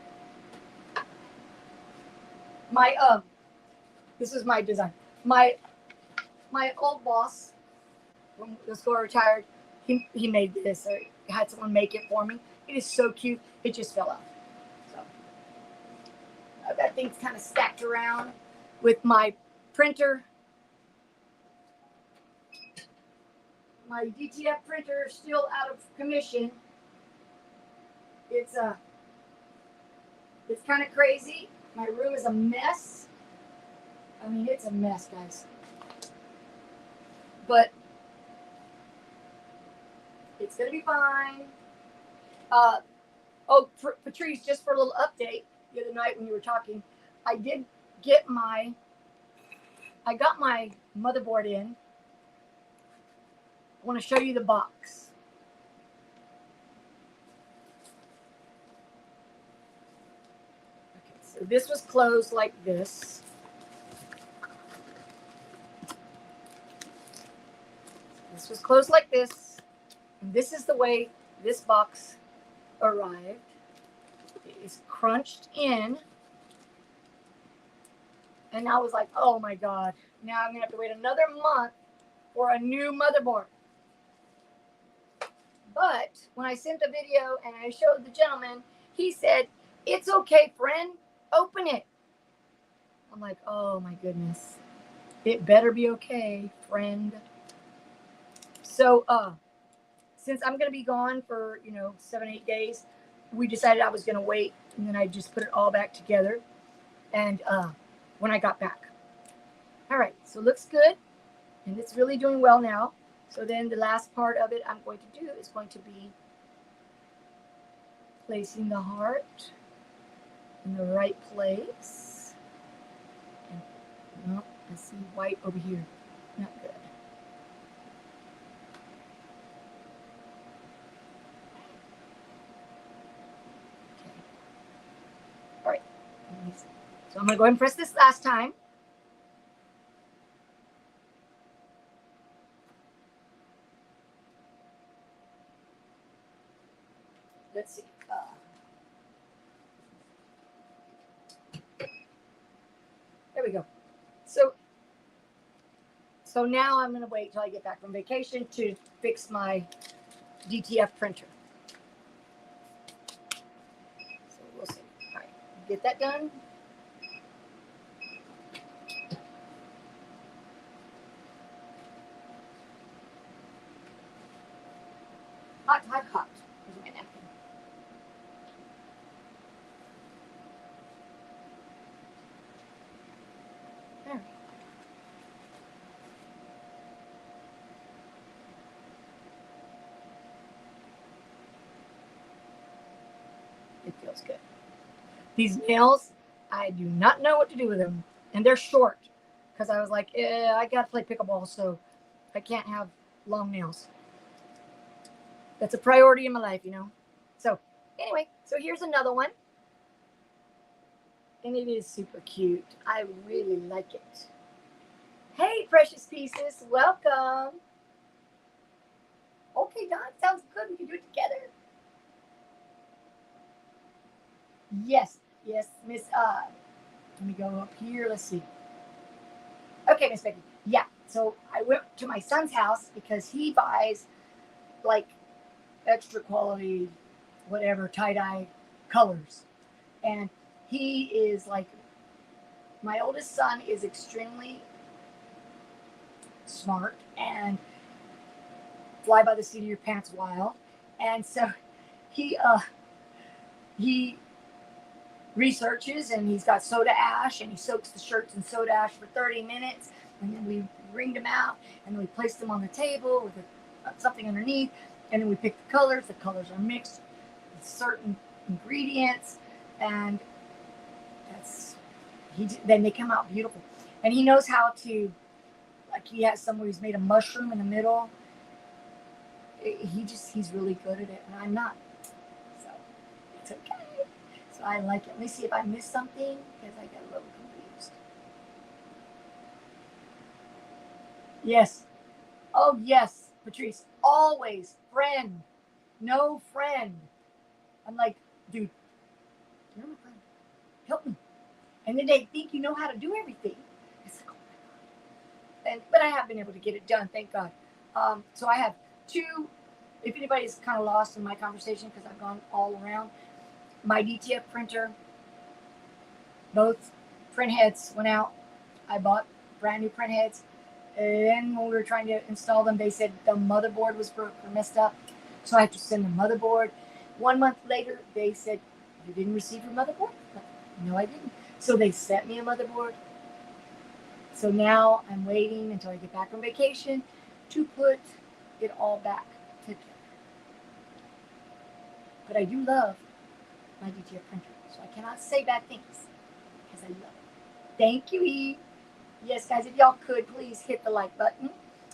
This is my design. My old boss, when the store retired, he made this. Or had someone make it for me. It is so cute. It just fell out. So I've got things kind of stacked around with my printer. My DTF printer is still out of commission. It's kind of crazy. My room is a mess. I mean, it's a mess, guys. But it's going to be fine. Patrice, just for a little update, the other night when you were talking, I got my motherboard in. I want to show you the box. Okay, so this was closed like this. This was closed like this. And this is the way this box arrived. It is crunched in. And I was like, oh my God. Now I'm going to have to wait another month for a new motherboard. But when I sent the video and I showed the gentleman, he said, it's okay, friend. Open it. I'm like, oh my goodness. It better be okay, friend. So, since I'm going to be gone for, 7, 8 days, we decided I was going to wait, and then I just put it all back together. And when I got back. All right, so looks good, and it's really doing well now. So then the last part of it I'm going to do is going to be placing the heart in the right place. And, well, I see white over here. Not good. Okay. All right. So I'm going to go ahead and press this last time. Let's see. There we go. So now I'm going to wait till I get back from vacation to fix my DTF printer. So we'll see. All right, get that done. Hot, hot, hot. Here's my napkin. There. It feels good. These nails, I do not know what to do with them. And they're short because I was like, I got to play pickleball, so I can't have long nails. That's a priority in my life, So anyway, so here's another one. And it is super cute. I really like it. Hey, precious pieces, welcome. Okay, Don, sounds good. We can do it together. Yes, Miss. Let me go up here. Let's see. Okay, Miss Becky. Yeah. So I went to my son's house because he buys like extra quality, whatever tie-dye colors, and he is like, my oldest son is extremely smart and fly by the seat of your pants wild, and so he researches, and he's got soda ash, and he soaks the shirts in soda ash for 30 minutes, and then we wringed them out, and then we placed them on the table with something underneath, and then we pick the colors. The colors are mixed with certain ingredients, and then they come out beautiful. And he knows how to, like, he has somewhere he's made a mushroom in the middle. He's really good at it, and I'm not, so it's okay. So I like it. Let me see if I missed something because I got a little confused. Yes. Oh, yes, Patrice. Always friend. No friend. I'm like, dude, you're my friend. Help me. And then they think you know how to do everything. It's like, oh my God. But I have been able to get it done, thank God. So I have two, if anybody's kind of lost in my conversation because I've gone all around, my DTF printer, both print heads went out. I bought brand new print heads. And when we were trying to install them, they said the motherboard was broke or messed up. So I had to send the motherboard. 1 month later, they said, you didn't receive your motherboard? No, I didn't. So they sent me a motherboard. So now I'm waiting until I get back from vacation to put it all back together. But I do love my DTF printer, so I cannot say bad things because I love it. Thank you, Eve. Yes, guys, if y'all could, please hit the like button.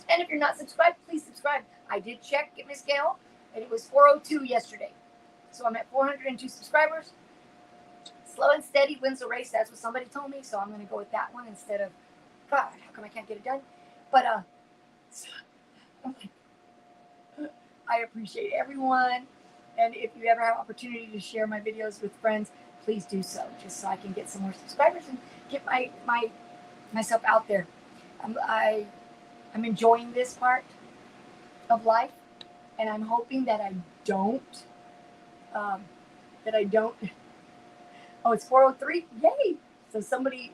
And if you're not subscribed, please subscribe. I did check Miss Gail, and it was 402 yesterday. So I'm at 402 subscribers. Slow and steady wins the race. That's what somebody told me. So I'm going to go with that one instead of, God, how come I can't get it done? But I appreciate everyone. And if you ever have opportunity to share my videos with friends, please do so, just so I can get some more subscribers and get myself out there. I'm enjoying this part of life, and I'm hoping that I don't. Oh, it's 4:03. Yay! So somebody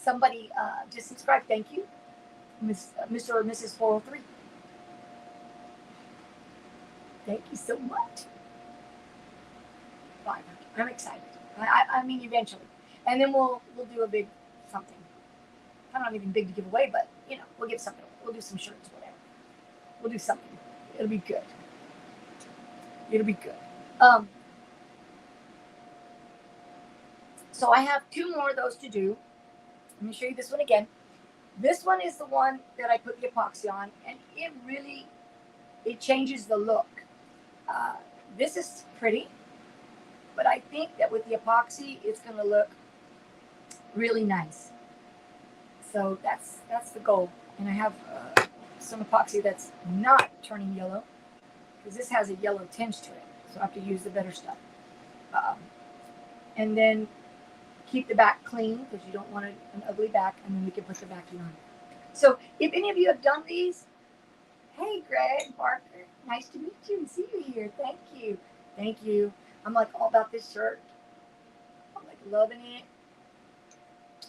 somebody just subscribed. Thank you, Mr. or Mrs. 403. Thank you so much. 500. I'm excited. I mean, eventually, and then we'll do a big something. I'm not even big to give away, but you know, we'll give something. We'll do some shirts, whatever. We'll do something. It'll be good. It'll be good. So I have 2 more of those to do. Let me show you this one again. This one is the one that I put the epoxy on, and it changes the look. This is pretty, but I think that with the epoxy, it's going to look really nice. So that's the goal. And I have some epoxy that's not turning yellow, because this has a yellow tinge to it. So I have to use the better stuff. And then keep the back clean, because you don't want an ugly back, and then we can put the backing on. So if any of you have done these, hey, Greg Barker, nice to meet you and see you here. Thank you. Thank you. I'm like all about this shirt. I'm like loving it.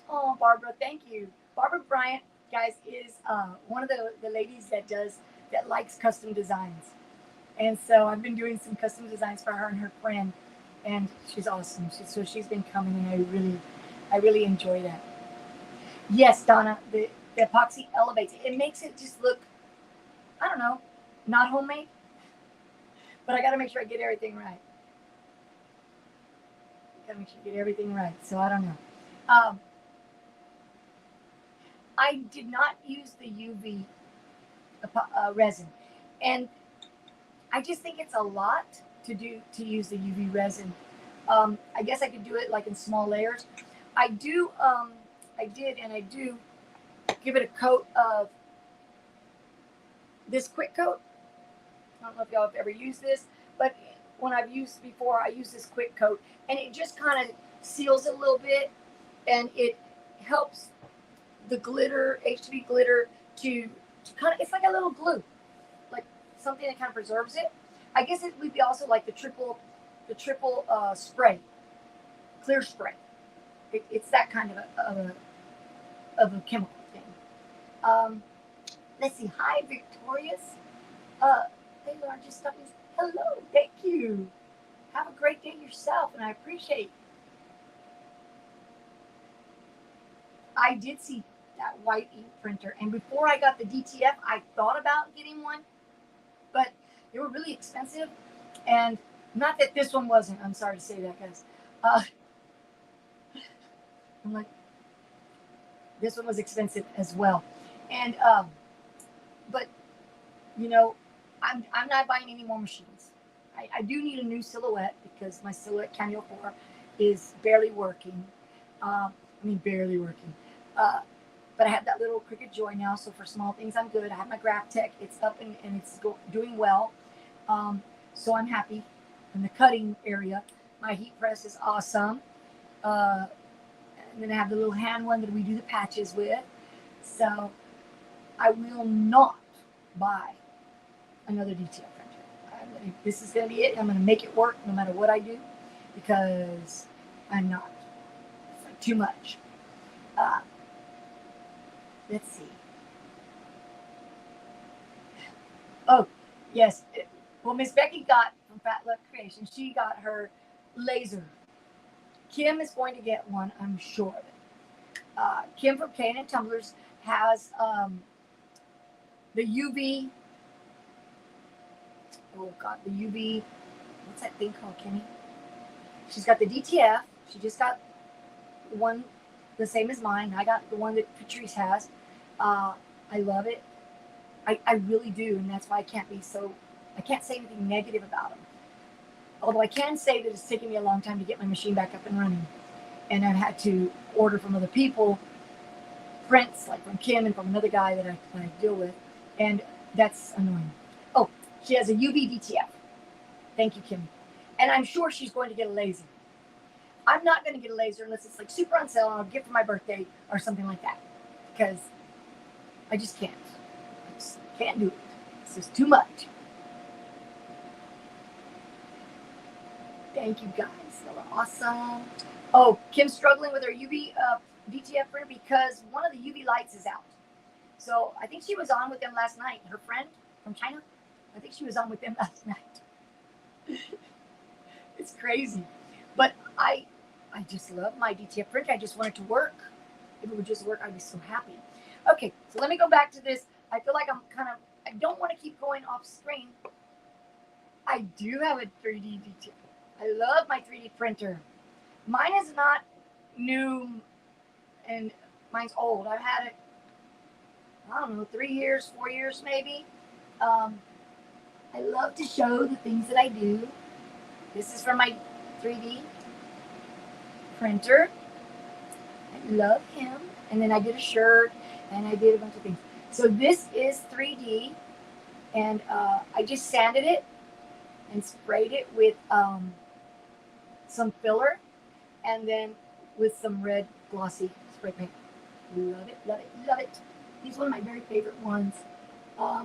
Oh, Barbara, thank you. Barbara Bryant, guys, is one of the ladies that likes custom designs. And so I've been doing some custom designs for her and her friend, and she's awesome. So she's been coming, and I really enjoy that. Yes, Donna, the epoxy elevates it. It makes it just look, I don't know, not homemade, but I got to make sure I get everything right. So I don't know. I did not use the UV resin, and I just think it's a lot to use the UV resin. I guess I could do it like in small layers. I do give it a coat of this quick coat. I don't know if y'all have ever used this, but when I've used before, I use this quick coat, and it just kind of seals it a little bit, and it helps the glitter, H2B glitter, to kind of, it's like a little glue, like something that kind of preserves it. I guess it would be also like the triple spray, clear spray. It's that kind of a chemical thing. Let's see. Hi, Victorious. Taylor, I just stopped. Hello. Thank you. Have a great day yourself, and I appreciate. I did see that white ink printer, and before I got the DTF, I thought about getting one, but they were really expensive, and not that this one wasn't. I'm sorry to say that, guys. I'm like, this one was expensive as well, and but you know, I'm not buying any more machines. I do need a new silhouette, because my silhouette Cameo 4 is barely working. Barely working. But I have that little Cricut Joy now, so for small things, I'm good. I have my Graph Tech. It's up and it's doing well. So I'm happy. In the cutting area, my heat press is awesome. And then I have the little hand one that we do the patches with. So I will not buy another DTF printer. This is going to be it. I'm going to make it work no matter what I do, because I'm not. It's like too much. Let's see. Oh, yes. Well, Miss Becky got from Fat Luck Creation, she got her laser. Kim is going to get one, I'm sure of it. Kim from K&N Tumblers has the UV. Oh, God, the UV. What's that thing called, Kenny? She's got the DTF. She just got one the same as mine. I got the one that Patrice has. I love it. I really do, and that's why I can't say anything negative about them. Although I can say that it's taken me a long time to get my machine back up and running, and I've had to order from other people prints, like from Kim and from another guy that I deal with, and that's annoying. Oh, she has a UV DTF. Thank you, Kim. And I'm sure she's going to get a laser. I'm not going to get a laser unless it's like super on sale and I'll get for my birthday or something like that, because I just can't. I just can't do it. It's just too much. Thank you, guys. They were awesome. Oh, Kim's struggling with her UV DTF printer because one of the UV lights is out. So I think she was on with them last night. Her friend from China, I think she was on with them last night. It's crazy. But I just love my DTF printer. I just want it to work. If it would just work, I'd be so happy. Okay, so let me go back to this. I feel like I don't want to keep going off screen. I do have a 3D DTF. I love my 3D printer. Mine is not new and mine's old. I've had it, I don't know, 3 years, 4 years maybe. I love to show the things that I do. This is from my 3D printer. I love him. And then I did a shirt and I did a bunch of things. So this is 3D, and I just sanded it and sprayed it with some filler, and then with some red glossy spray paint. Love it, love it, love it. He's one of my very favorite ones. I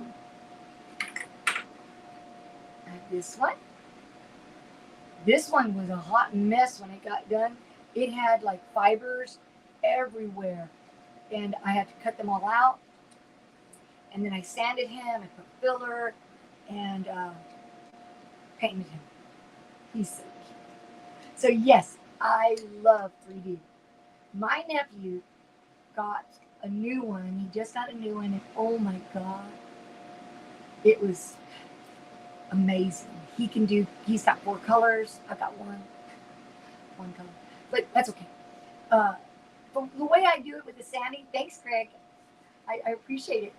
have this one. This one was a hot mess when it got done. It had like fibers everywhere, and I had to cut them all out. And then I sanded him, I put filler, and painted him. He's so cute. So yes, I love 3D. My nephew got a new one. He just got a new one, and oh my God, it was amazing. He's got 4 colors. I've got one color, but that's okay. But the way I do it with the sanding, thanks, Craig. I appreciate it.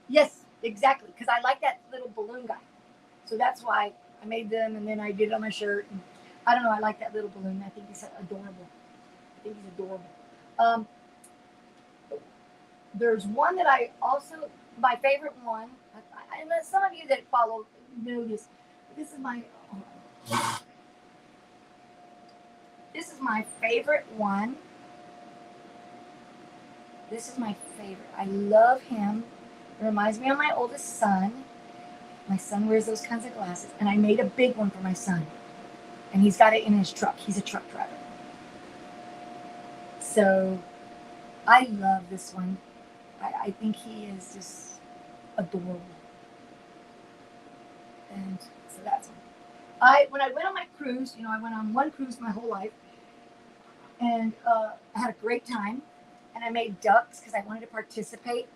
Yes, exactly, because I like that little balloon guy. So that's why I made them, and then I did it on my shirt. And I don't know, I like that little balloon. I think he's adorable. There's one that I also, my favorite one, and some of you that follow know this. This is my favorite one. This is my favorite. I love him. It reminds me of my oldest son. My son wears those kinds of glasses, and I made a big one for my son. And he's got it in his truck. He's a truck driver. So I love this one. I think he is just adorable. And so that's one. When I went on my cruise, I went on one cruise my whole life, and I had a great time. And I made ducks because I wanted to participate.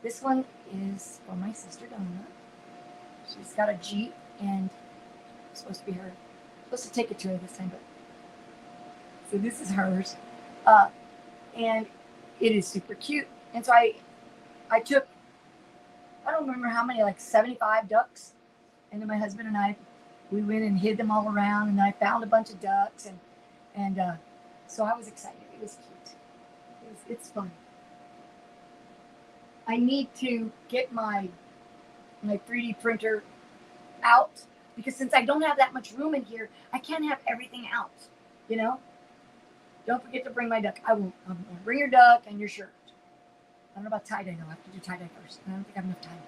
This one is for my sister Donna. She's got a Jeep, and it's supposed to be her. I'm supposed to take it to her this time, but so this is hers, and it is super cute. And so I took, I don't remember how many, like 75 ducks, and then my husband and I, we went and hid them all around, and I found a bunch of ducks, and so I was excited. It was cute. It's fun. I need to get my 3D printer out, because since I don't have that much room in here, I can't have everything out, Don't forget to bring my duck. I won't. Bring your duck and your shirt. I don't know about tie-dye, though. I have to do tie-dye first. I don't think I have enough time.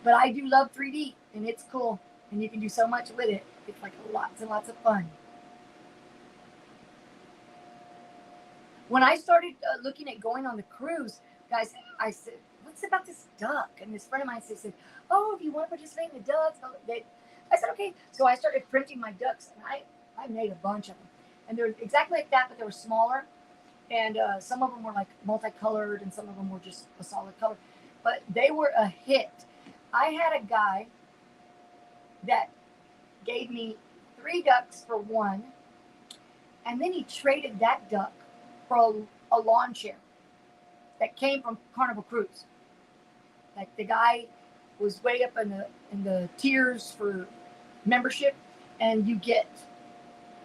But I do love 3D, and it's cool, and you can do so much with it. It's like lots and lots of fun. When I started looking at going on the cruise, guys, I said, what's about this duck? And this friend of mine said, oh, if you want to participate in the ducks. I said, okay. So I started printing my ducks, and I made a bunch of them. And they're exactly like that, but they were smaller. And some of them were like multicolored, and some of them were just a solid color. But they were a hit. I had a guy that gave me 3 ducks for one, and then he traded that duck for a lawn chair that came from Carnival Cruise. Like, the guy was way up in the tiers for membership, and you get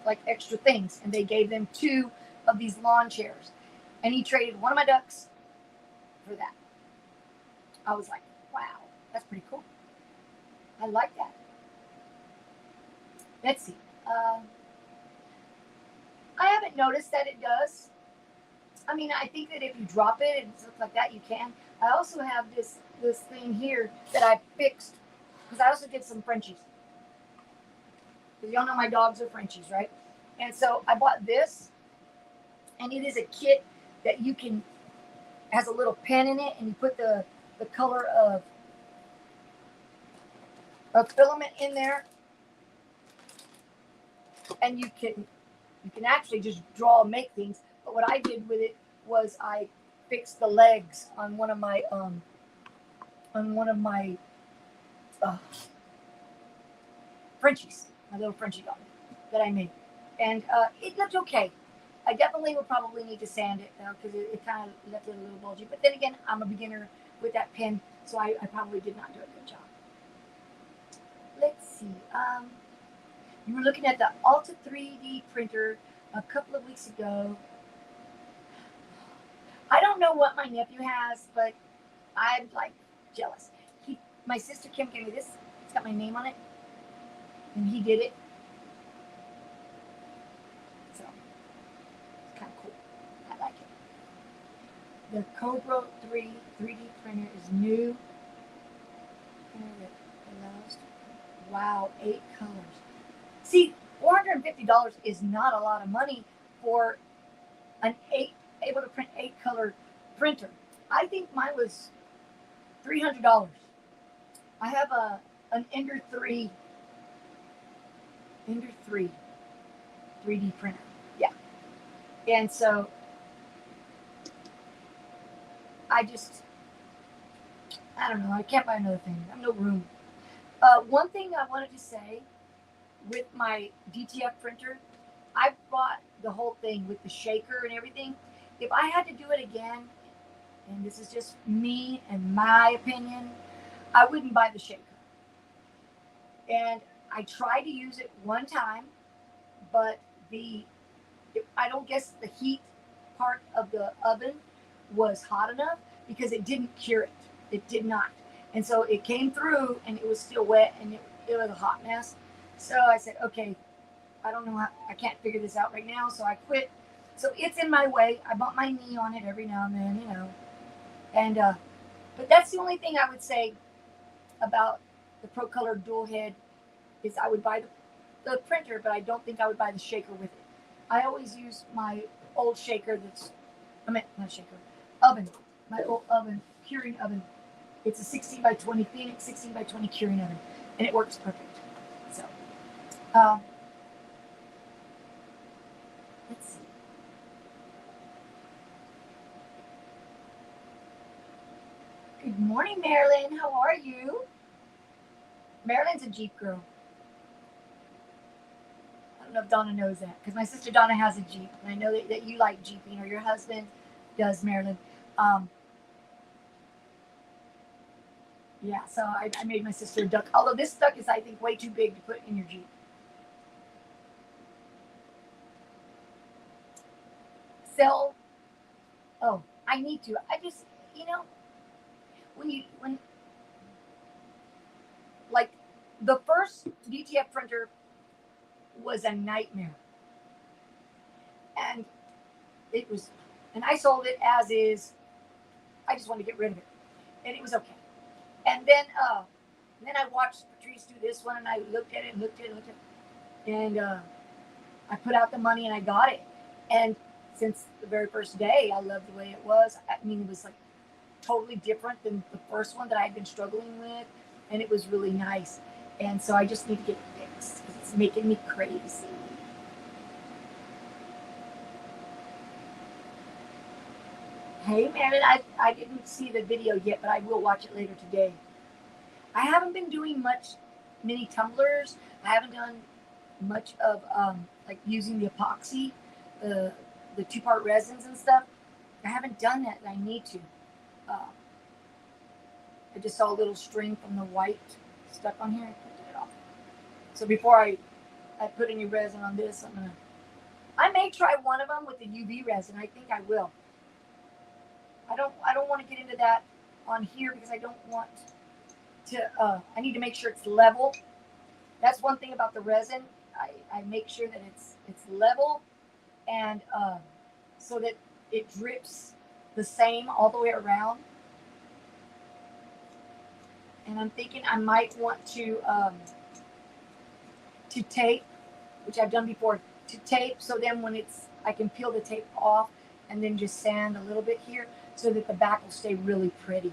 like extra things, and they gave them 2 of these lawn chairs, and he traded one of my ducks for that. I was like, wow, that's pretty cool. I like that. Let's see. I haven't noticed that it does. I mean, I think that if you drop it and stuff like that, you can. I also have this thing here that I fixed, because I also did some Frenchies. because y'all know my dogs are Frenchies, right? And so I bought this, and it is a kit that you can, has a little pen in it, and you put the color of filament in there, and you can actually just draw and make things. But what I did with it was I fixed the legs on one of my Frenchies, my little Frenchie dog that I made, and it looked okay. I definitely would probably need to sand it because it kind of left it a little bulgy. But then again, I'm a beginner with that pen, so I probably did not do a good job. Let's see. You were looking at the Alta 3D printer a couple of weeks ago. I don't know what my nephew has, but I'm like jealous. My sister Kim gave me this. It's got my name on it, and he did it. So it's kind of cool. I like it. The Cobra 3 3D printer is new. Wow, 8 colors. See, $450 is not a lot of money for an able to print 8 color printer. I think mine was $300. I have an Ender 3 3D printer. Yeah. And so I don't know. I can't buy another thing. I have no room. One thing I wanted to say with my DTF printer, I bought the whole thing with the shaker and everything. If I had to do it again, and this is just me and my opinion, I wouldn't buy the shaker. And I tried to use it one time, but I don't guess the heat part of the oven was hot enough because it didn't cure it. It did not. And so it came through and it was still wet and it was a hot mess. So I said, okay, I don't know I can't figure this out right now. So I quit. So it's in my way. I bump my knee on it every now and then, you know. And, but that's the only thing I would say about the Procolored dual head is I would buy the printer, but I don't think I would buy the shaker with it. I always use my old shaker not shaker, oven, my old oven, curing oven. It's a 16 by 20 Phoenix 16 by 20 curing oven, and it works perfect. So, let's see. Good morning, Marilyn. How are you? Marilyn's a Jeep girl. I don't know if Donna knows that because my sister Donna has a Jeep, and I know that you like Jeeping, or your husband does, Marilyn. Yeah, so I made my sister a duck. Although this duck is, I think, way too big to put in your Jeep. So, I need to. I just, when like the first DTF printer was a nightmare, and I sold it as is. I just wanted to get rid of it, and it was okay. And then I watched Patrice do this one, and I looked at it, and I put out the money, and I got it. And since the very first day, I loved the way it was. I mean, it was like totally different than the first one that I had been struggling with, and it was really nice. And so I just need to get it fixed because it's making me crazy. Hey, Marilyn, I didn't see the video yet, but I will watch it later today. I haven't been doing many tumblers. I haven't done much of like using the epoxy, the 2-part resins and stuff. I haven't done that, and I need to. I just saw a little string from the white stuck on here. I put it off. So before I put any resin on this, I may try one of them with the UV resin. I think I will. I don't want to get into that on here because I don't want to. I need to make sure it's level. That's one thing about the resin. I make sure that it's level, and so that it drips the same all the way around. And I'm thinking I might want to tape which I've done before, to tape. So then when I can peel the tape off and then just sand a little bit here so that the back will stay really pretty.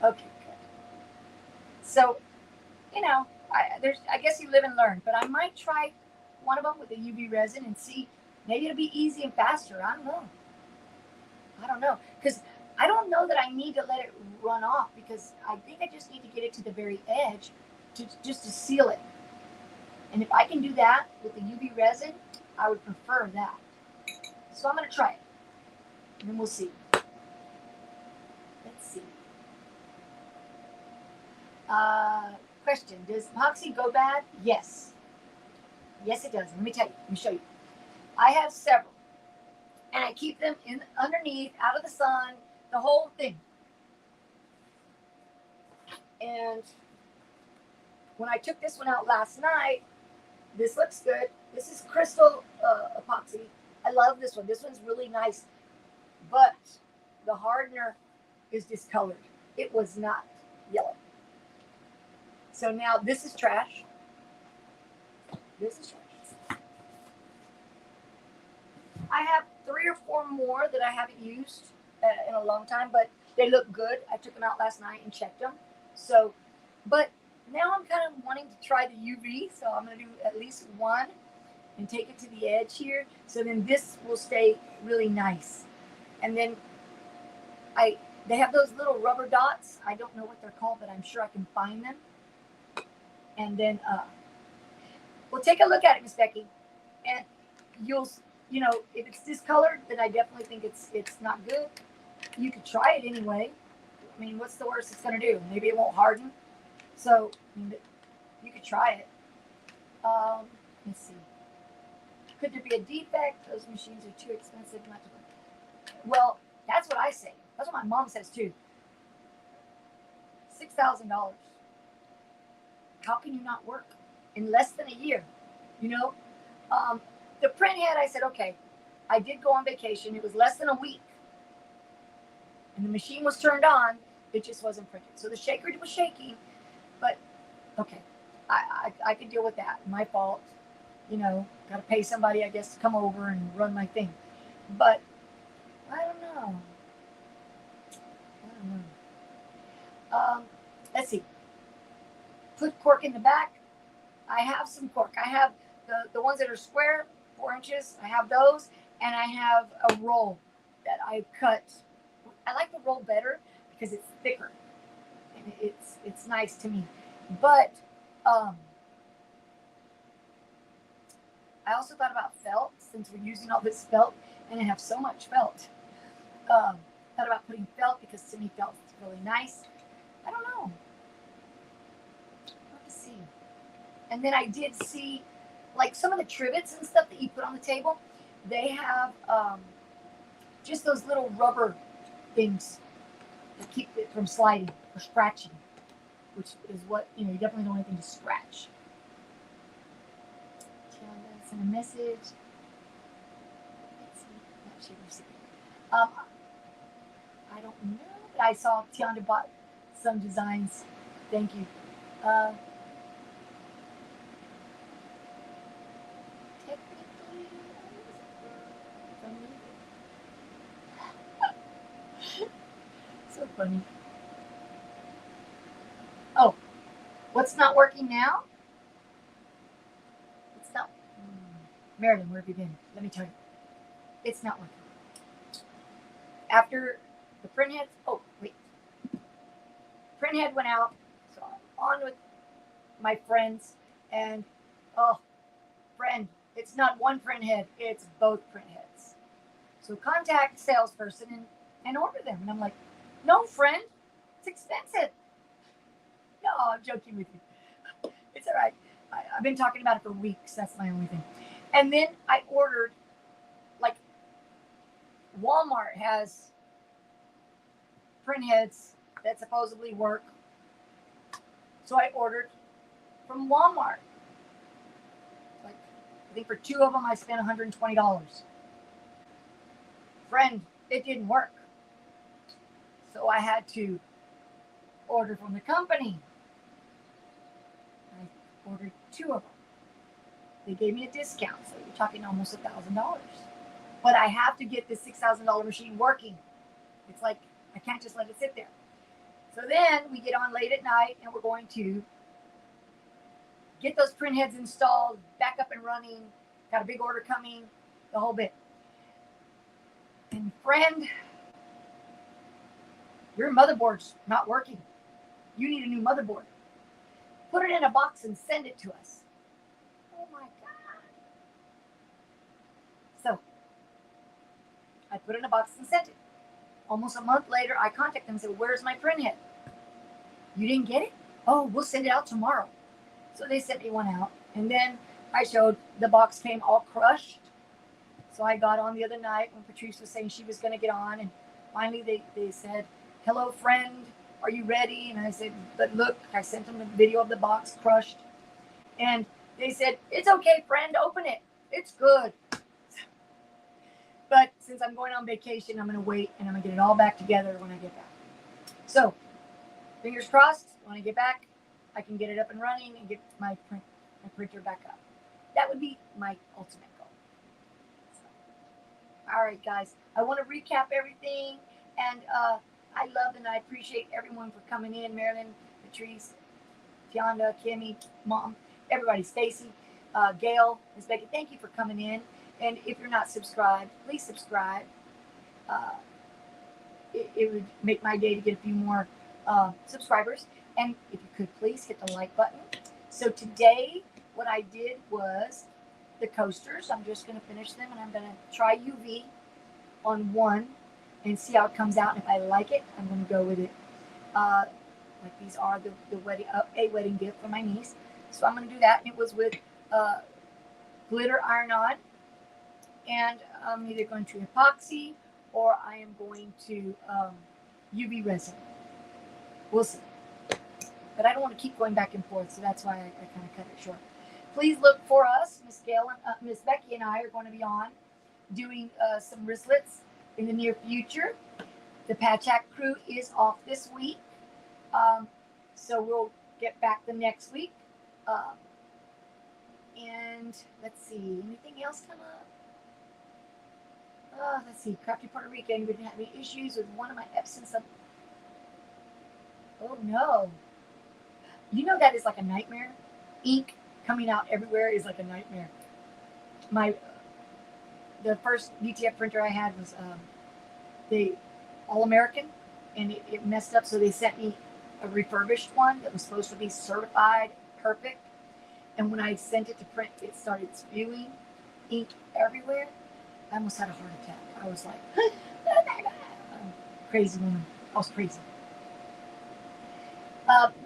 Okay, good. So, I guess you live and learn, but I might try one of them with the UV resin and see. Maybe it'll be easy and faster. I don't know. Because I don't know that I need to let it run off, because I think I just need to get it to the very edge just to seal it. And if I can do that with the UV resin, I would prefer that. So I'm going to try it. And then we'll see. Let's see. Question. Does epoxy go bad? Yes. Yes, it does. Let me tell you. Let me show you. I have several. And I keep them underneath, out of the sun, the whole thing. And when I took this one out last night, this looks good. This is crystal epoxy. I love this one. This one's really nice. But the hardener is discolored. It was not yellow. So now this is trash. This is trash. I have 3 or 4 more that I haven't used in a long time, but they look good. I took them out last night and checked them. So, but now I'm kind of wanting to try the UV, so I'm going to do at least one and take it to the edge here. So then this will stay really nice. And then they have those little rubber dots. I don't know what they're called, but I'm sure I can find them. And then we'll take a look at it, Miss Becky, and if it's discolored, then I definitely think it's not good. You could try it anyway. I mean, what's the worst it's going to do? Maybe it won't harden. So you could try it. Let's see. Could there be a defect? Those machines are too expensive not to. Well, that's what I say. That's what my mom says too. $6,000. How can you not work in less than a year? The print head, I said, okay. I did go on vacation. It was less than a week. And the machine was turned on. It just wasn't printed. So the shaker was shaking. But, okay. I could deal with that. My fault. Got to pay somebody, I guess, to come over and run my thing. But, I don't know. Let's see. Put cork in the back. I have some cork. I have the ones that are square, 4 inches. I have those, and I have a roll that I cut. I like the roll better because it's thicker, and it's nice to me. But I also thought about felt, since we're using all this felt, and I have so much felt. Thought about putting felt, because to me felt is really nice. I don't know. Let's see. And then I did see, like, some of the trivets and stuff that you put on the table. They have just those little rubber things that keep it from sliding or scratching, which is what, you definitely don't want anything to scratch. Send a message. Let's see. Not sure receipt. I don't know, but I saw Tiana bought some designs. Thank you. Technically, so funny. Oh, what's not working now? It's not. Marilyn, where have you been? Let me tell you. It's not working. After the print head, print head went out, so I'm on with my friends, and friend, it's not one print head, it's both print heads. So contact salesperson and order them. And I'm like, no, friend, it's expensive. No, I'm joking with you. It's all right. I've been talking about it for weeks. That's my only thing. And then I ordered, like, Walmart has print heads that supposedly work. So I ordered from Walmart. Like, I think for 2 of them I spent $120. Friend, it didn't work. So I had to order from the company. I ordered 2 of them. They gave me a discount, so you're talking almost $1,000. But I have to get this $6,000 machine working. It's like I can't just let it sit there. So then we get on late at night, and we're going to get those print heads installed, back up and running. Got a big order coming, the whole bit. And friend, your motherboard's not working. You need a new motherboard. Put it in a box and send it to us. Oh my God. So I put it in a box and sent it. Almost a month later, I contact them and said, where's my print head? You didn't get it? Oh, we'll send it out tomorrow. So they sent me one out. And then I showed the box came all crushed. So I got on the other night when Patrice was saying she was going to get on. And finally they said, hello, friend. Are you ready? And I said, but look, I sent them the video of the box crushed. And they said, it's okay, friend. Open it. It's good. But since I'm going on vacation, I'm going to wait and I'm going to get it all back together when I get back. So fingers crossed, when I get back, I can get it up and running and get my printer back up. That would be my ultimate goal. So, all right, guys. I want to recap everything. And I love and I appreciate everyone for coming in. Marilyn, Patrice, Tianda, Kimmy, Mom, everybody, Stacy, Gail, Miss Becky. Thank you for coming in. And if you're not subscribed, please subscribe. It would make my day to get a few more subscribers. And if you could, please hit the like button. So today, what I did was the coasters. I'm just going to finish them, and I'm going to try UV on one and see how it comes out. And if I like it, I'm going to go with it. Like these are the wedding, a wedding gift for my niece. So I'm going to do that. And it was with glitter iron-on. And I'm either going to epoxy or I am going to UV resin. We'll see. But I don't want to keep going back and forth, so that's why I kind of cut it short. Please look for us. Miss Gail and Miss Becky and I are going to be on doing some wristlets in the near future. The Patch Act crew is off this week, so we'll get back the next week. And let's see, anything else come up? Let's see, Crafty Puerto Rico. Anybody have any issues with one of my Epsons? Oh no. You know that is like a nightmare. Ink coming out everywhere is like a nightmare. The first DTF printer I had was the All-American, and it messed up, so they sent me a refurbished one that was supposed to be certified perfect. And when I sent it to print, it started spewing ink everywhere. I almost had a heart attack. I was like, crazy woman. I was crazy.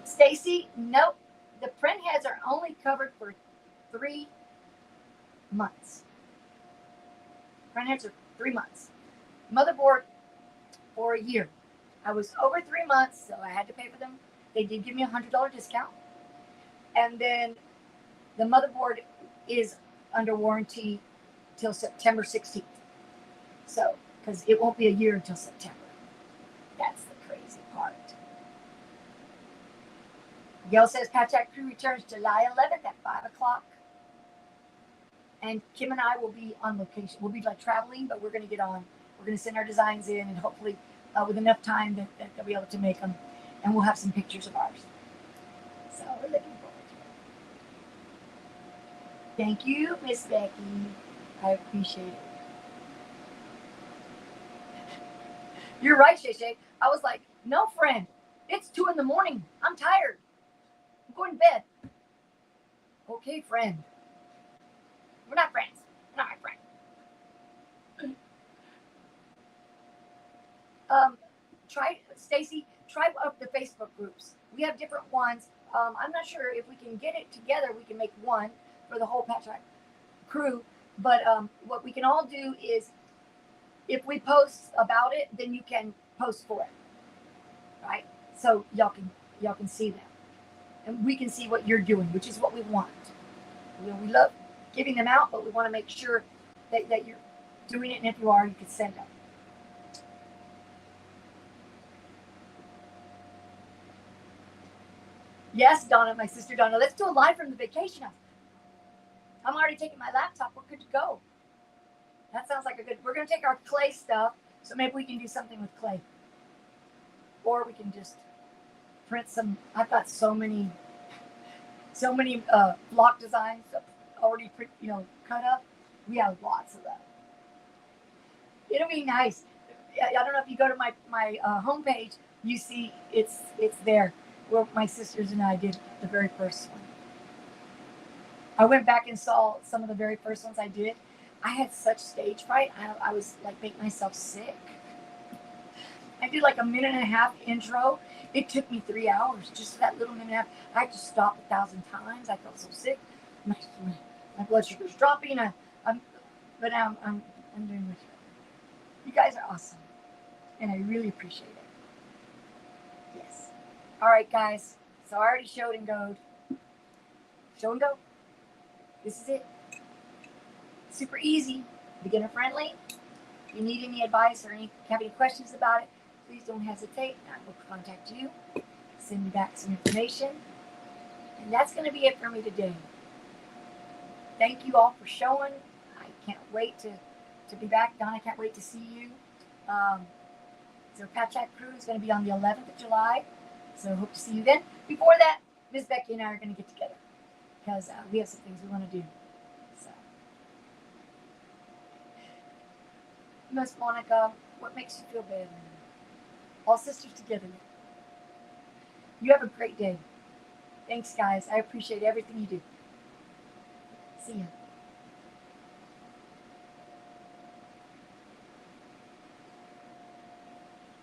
Stacy, nope. The print heads are only covered for 3 months. Print heads are 3 months. Motherboard for a year. I was over 3 months, so I had to pay for them. They did give me a $100 discount. And then the motherboard is under warranty till September 16th. So, because it won't be a year until September. That's the crazy part. Gail says Patch Act crew returns July 11th at 5 o'clock. And Kim and I will be on location. We'll be like traveling, but we're going to get on. We're going to send our designs in, and hopefully with enough time that they'll be able to make them. And we'll have some pictures of ours. So we're looking forward to it. Thank you, Miss Becky. I appreciate it. You're right, Shay Shay. I was like, no, friend. It's 2 in the morning. I'm tired. I'm going to bed. Okay, friend. We're not friends. You're not my friend. Stacy, try up the Facebook groups. We have different ones. I'm not sure if we can get it together. We can make one for the whole Patch Act crew. But what we can all do is, if we post about it, then you can post for it, right? So y'all can see that, and we can see what you're doing, which is what we want. You know, we love giving them out, but we want to make sure that you're doing it, and if you are, you can send them. Yes, Donna, my sister Donna. Let's do a live from the vacation house. I'm already taking my laptop. We're good to go. That sounds like a good. We're gonna take our clay stuff, so maybe we can do something with clay, or we can just print some. I've got so many block designs already print, cut up. We have lots of them. It'll be nice. I don't know if you go to my homepage, you see it's there where my sisters and I did the very first one. I went back and saw some of the very first ones I did. I had such stage fright. I was like making myself sick. I did like a minute and a half intro. It took me 3 hours, just that little minute and a half. I had to stop 1,000 times. I felt so sick. My blood sugar's dropping. But now I'm doing much better. You guys are awesome, and I really appreciate it. Yes. All right, guys. So I already showed and go. Show and go. This is it. Super easy, beginner friendly. If you need any advice or have any questions about it, please don't hesitate. I will contact you. Send me back some information. And that's going to be it for me today. Thank you all for showing. I can't wait to be back. Donna, I can't wait to see you. So Pat Chat Crew is going to be on the 11th of July. So hope to see you then. Before that, Miss Becky and I are going to get together because we have some things we want to do. So, Miss Monica, what makes you feel better? All sisters together. You have a great day. Thanks, guys. I appreciate everything you do. See ya.